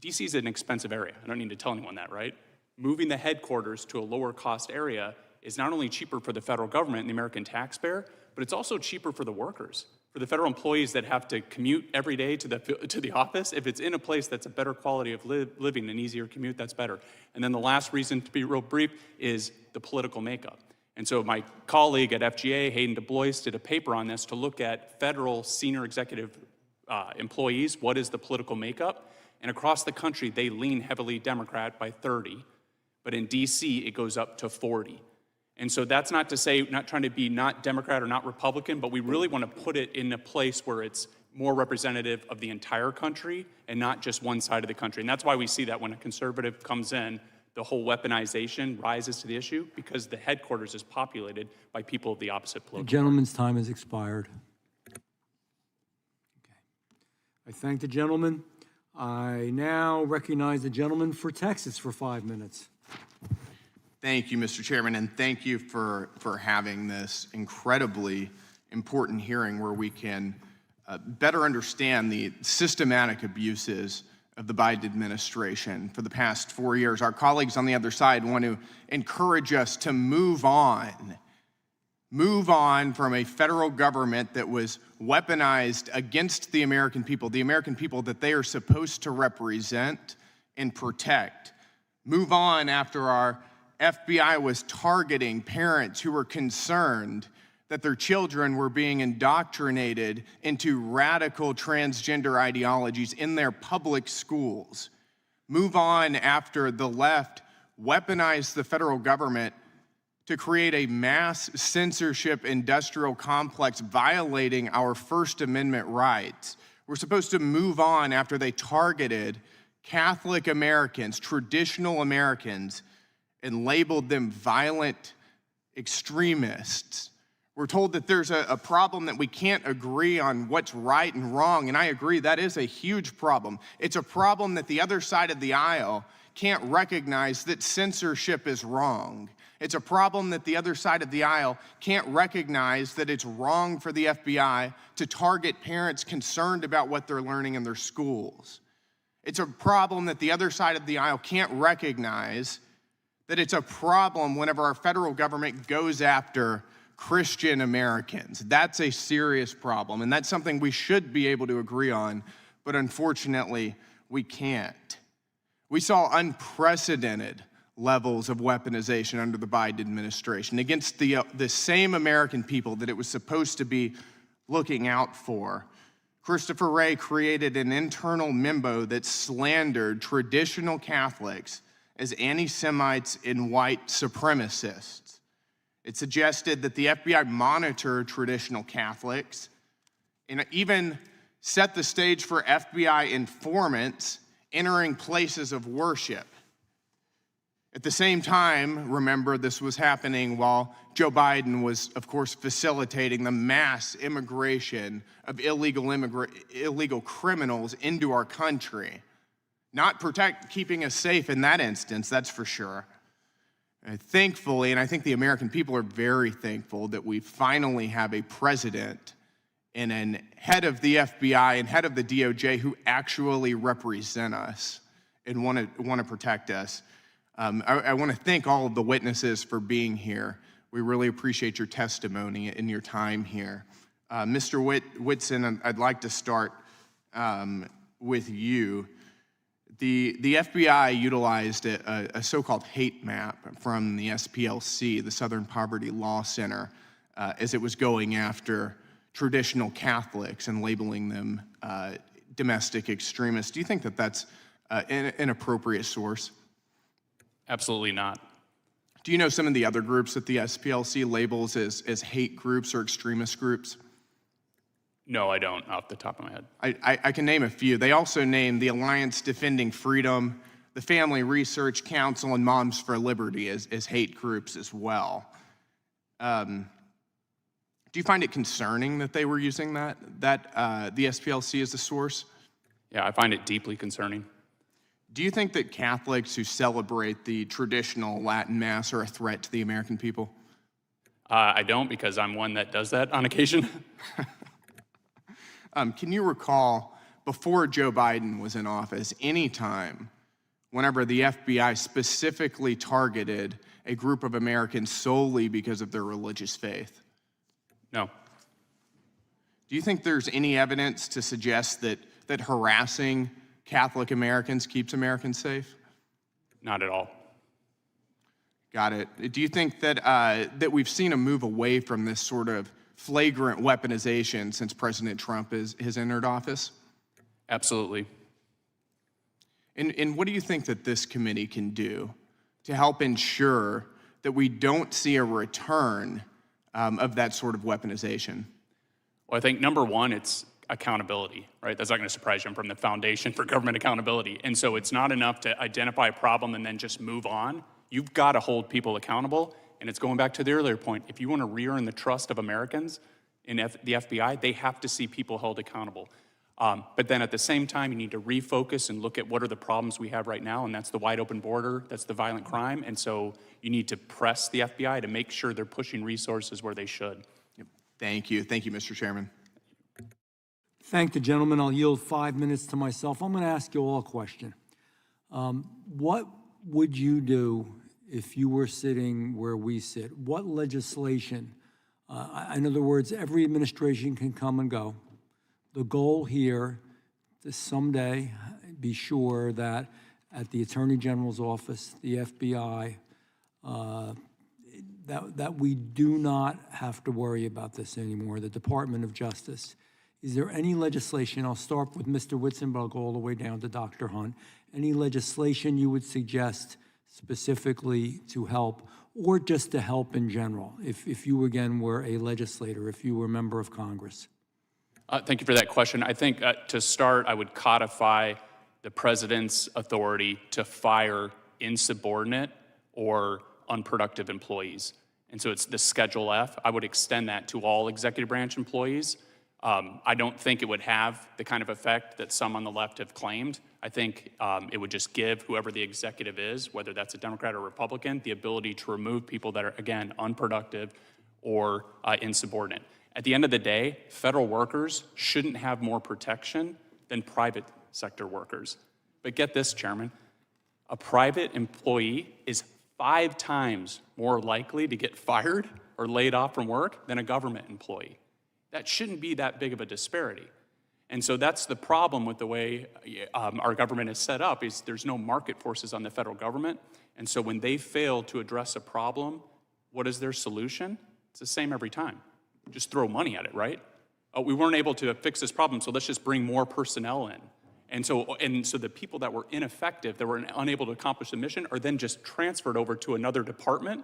DC is an expensive area. I don't need to tell anyone that, right? Moving the headquarters to a lower cost area is not only cheaper for the federal government and the American taxpayer, but it's also cheaper for the workers. For the federal employees that have to commute every day to the office, if it's in a place that's a better quality of living, an easier commute, that's better. And then the last reason, to be real brief, is the political makeup. And so my colleague at FGA, Hayden DuBois, did a paper on this to look at federal senior executive employees, what is the political makeup? And across the country, they lean heavily Democrat by 30, but in DC, it goes up to 40. And so that's not to say, not trying to be not Democrat or not Republican, but we really want to put it in a place where it's more representative of the entire country and not just one side of the country. And that's why we see that when a conservative comes in, the whole weaponization rises to the issue because the headquarters is populated by people of the opposite political. The gentleman's time has expired. Okay. I thank the gentleman. I now recognize the gentleman for Texas for 5 minutes. Thank you, Mr. Chairman, and thank you for having this incredibly important hearing where we can better understand the systematic abuses of the Biden administration for the past 4 years. Our colleagues on the other side want to encourage us to move on from a federal government that was weaponized against the American people that they are supposed to represent and protect. Move on after our FBI was targeting parents who were concerned that their children were being indoctrinated into radical transgender ideologies in their public schools. Move on after the left weaponize the federal government to create a mass censorship industrial complex violating our First Amendment rights. We're supposed to move on after they targeted Catholic Americans, traditional Americans, and labeled them violent extremists. We're told that there's a problem that we can't agree on what's right and wrong, and I agree, that is a huge problem. It's a problem that the other side of the aisle can't recognize that censorship is wrong. It's a problem that the other side of the aisle can't recognize that it's wrong for the FBI to target parents concerned about what they're learning in their schools. It's a problem that the other side of the aisle can't recognize that it's a problem whenever our federal government goes after Christian Americans. That's a serious problem, and that's something we should be able to agree on, but unfortunately, we can't. We saw unprecedented levels of weaponization under the Biden administration against the same American people that it was supposed to be looking out for. Christopher Wray created an internal memo that slandered traditional Catholics as anti-Semites and white supremacists. It suggested that the FBI monitor traditional Catholics and even set the stage for FBI informants entering places of worship. At the same time, remember, this was happening while Joe Biden was, of course, facilitating the mass immigration of illegal criminals into our country. Not keeping us safe in that instance, that's for sure. And thankfully, and I think the American people are very thankful that we finally have a president and a head of the FBI and head of the DOJ who actually represent us and want to protect us. I want to thank all of the witnesses for being here. We really appreciate your testimony and your time here. Mr. Whitson, I'd like to start with you. The FBI utilized a so-called hate map from the SPLC, the Southern Poverty Law Center, as it was going after traditional Catholics and labeling them domestic extremists. Do you think that that's an appropriate source? Absolutely not. Do you know some of the other groups that the SPLC labels as hate groups or extremist groups? No, I don't, off the top of my head. I can name a few. They also name the Alliance Defending Freedom, the Family Research Council, and Moms for Liberty as hate groups as well. Do you find it concerning that they were using the SPLC as a source? Yeah, I find it deeply concerning. Do you think that Catholics who celebrate the traditional Latin Mass are a threat to the American people? I don't, because I'm one that does that on occasion. Can you recall, before Joe Biden was in office, any time whenever the FBI specifically targeted a group of Americans solely because of their religious faith? No. Do you think there's any evidence to suggest that harassing Catholic Americans keeps Americans safe? Not at all. Got it. Do you think that we've seen a move away from this sort of flagrant weaponization since President Trump has entered office? Absolutely. And what do you think that this committee can do to help ensure that we don't see a return of that sort of weaponization? Well, I think number one, it's accountability, right? That's not going to surprise you. I'm from the Foundation for Government Accountability. And so it's not enough to identify a problem and then just move on. You've got to hold people accountable. And it's going back to the earlier point. If you want to re-earn the trust of Americans in the FBI, they have to see people held accountable. But then at the same time, you need to refocus and look at what are the problems we have right now, and that's the wide open border, that's the violent crime, and so you need to press the FBI to make sure they're pushing resources where they should. Yep. Thank you, Mr. Chairman. Thank the gentleman. I'll yield 5 minutes to myself. I'm going to ask you all a question. What would you do if you were sitting where we sit? What legislation? In other words, every administration can come and go. The goal here is someday be sure that at the Attorney General's office, the FBI, that we do not have to worry about this anymore, the Department of Justice. Is there any legislation, I'll start with Mr. Whitson, but I'll go all the way down to Dr. Hunt, any legislation you would suggest specifically to help, or just to help in general, if you, again, were a legislator, if you were a member of Congress? Thank you for that question. I think to start, I would codify the president's authority to fire insubordinate or unproductive employees. And so it's the Schedule F. I would extend that to all executive branch employees. I don't think it would have the kind of effect that some on the left have claimed. I think it would just give whoever the executive is, whether that's a Democrat or Republican, the ability to remove people that are, again, unproductive or insubordinate. At the end of the day, federal workers shouldn't have more protection than private sector workers. But get this, Chairman, a private employee is 5 times more likely to get fired or laid off from work than a government employee. That shouldn't be that big of a disparity. And so that's the problem with the way our government is set up, is there's no market forces on the federal government. And so when they fail to address a problem, what is their solution? It's the same every time. Just throw money at it, right? We weren't able to fix this problem, so let's just bring more personnel in. And so the people that were ineffective, that were unable to accomplish the mission, are then just transferred over to another department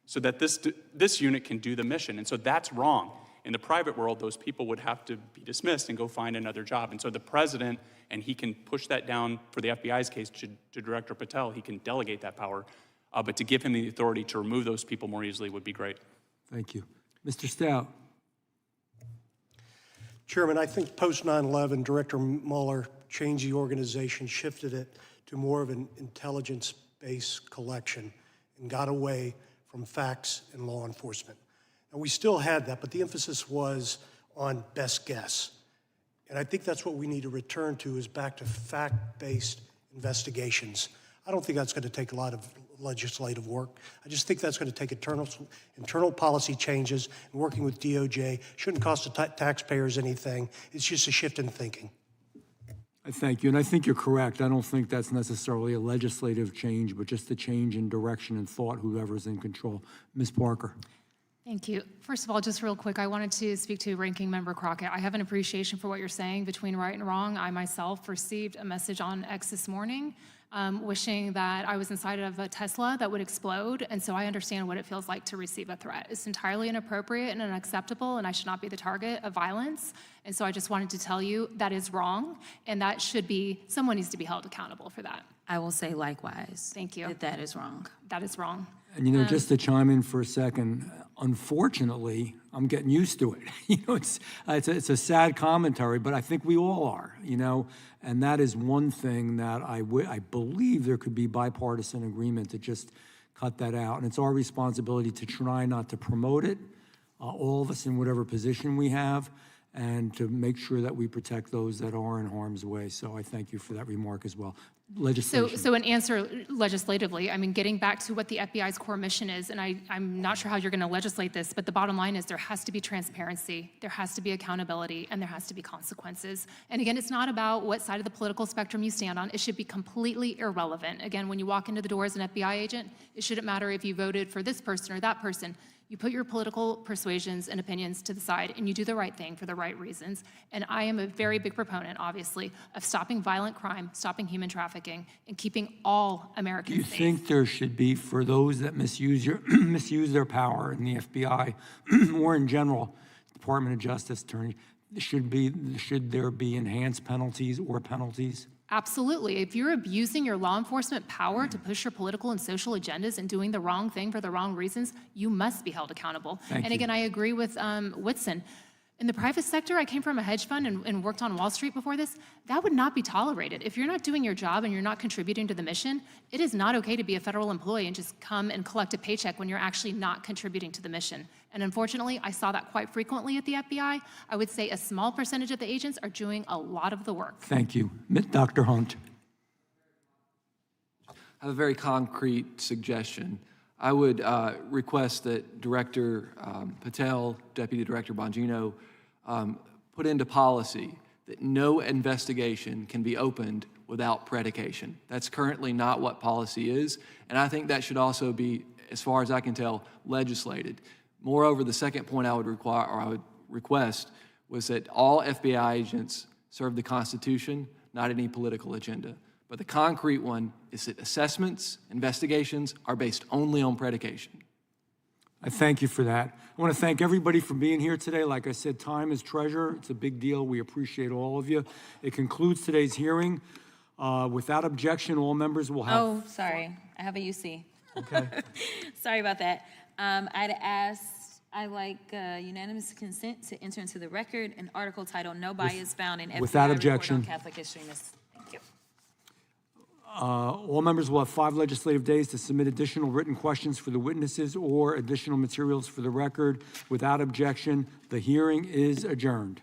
so that this unit can do the mission. And so that's wrong. In the private world, those people would have to be dismissed and go find another job. And so the president, and he can push that down for the FBI's case to Director Patel, he can delegate that power, but to give him the authority to remove those people more easily would be great. Thank you. Mr. Stout. Chairman, I think post 9/11, Director Mueller changed the organization, shifted it to more of an intelligence-based collection, and got away from facts and law enforcement. And we still had that, but the emphasis was on best guess. And I think that's what we need to return to, is back to fact-based investigations. I don't think that's going to take a lot of legislative work. I just think that's going to take internal policy changes, and working with DOJ shouldn't cost the taxpayers anything. It's just a shift in thinking. I thank you, and I think you're correct. I don't think that's necessarily a legislative change, but just a change in direction and thought, whoever's in control. Ms. Parker. Thank you. First of all, just real quick, I wanted to speak to Ranking Member Crockett. I have an appreciation for what you're saying between right and wrong. I myself received a message on X this morning wishing that I was inside of a Tesla that would explode, and so I understand what it feels like to receive a threat. It's entirely inappropriate and unacceptable, and I should not be the target of violence. And so I just wanted to tell you that is wrong, and that should be, someone needs to be held accountable for that. I will say likewise. Thank you. That is wrong. That is wrong. And, you know, just to chime in for a second, unfortunately, I'm getting used to it. You know, it's a sad commentary, but I think we all are, you know, and that is one thing that I believe there could be bipartisan agreement to just cut that out. And it's our responsibility to try not to promote it, all of us in whatever position we have, and to make sure that we protect those that are in harm's way. So I thank you for that remark as well. Legislation. So an answer legislatively, I mean, getting back to what the FBI's core mission is, and I'm not sure how you're going to legislate this, but the bottom line is there has to be transparency, there has to be accountability, and there has to be consequences. And again, it's not about what side of the political spectrum you stand on. It should be completely irrelevant. Again, when you walk into the door as an FBI agent, it shouldn't matter if you voted for this person or that person. You put your political persuasions and opinions to the side, and you do the right thing for the right reasons. And I am a very big proponent, obviously, of stopping violent crime, stopping human trafficking, and keeping all Americans safe. Do you think there should be, for those that misuse their power in the FBI or in general, Department of Justice, Attorney, should there be enhanced penalties or penalties? Absolutely. If you're abusing your law enforcement power to push your political and social agendas and doing the wrong thing for the wrong reasons, you must be held accountable. Thank you. Again, I agree with Whitson. In the private sector, I came from a hedge fund and worked on Wall Street before this. That would not be tolerated. If you're not doing your job and you're not contributing to the mission, it is not okay to be a federal employee and just come and collect a paycheck when you're actually not contributing to the mission. And unfortunately, I saw that quite frequently at the FBI. I would say a small percentage of the agents are doing a lot of the work. Thank you. Dr. Hunt. I have a very concrete suggestion. I would request that Director Patel, Deputy Director Bongino, put into policy that no investigation can be opened without predication. That's currently not what policy is, and I think that should also be, as far as I can tell, legislated. Moreover, the second point I would request was that all FBI agents serve the Constitution, not any political agenda. But the concrete one is that assessments, investigations are based only on predication. I thank you for that. I want to thank everybody for being here today. Like I said, time is treasure. It's a big deal. We appreciate all of you. It concludes today's hearing. Without objection, all members will have... Oh, sorry, I have a UC. Okay. Sorry about that. I'd like unanimous consent to enter into the record an article titled "No Bias Found in FBI without Report objection. on Catholic Extremists." Thank you. All members will have 5 legislative days to submit additional written questions for the witnesses or additional materials for the record. Without objection, the hearing is adjourned.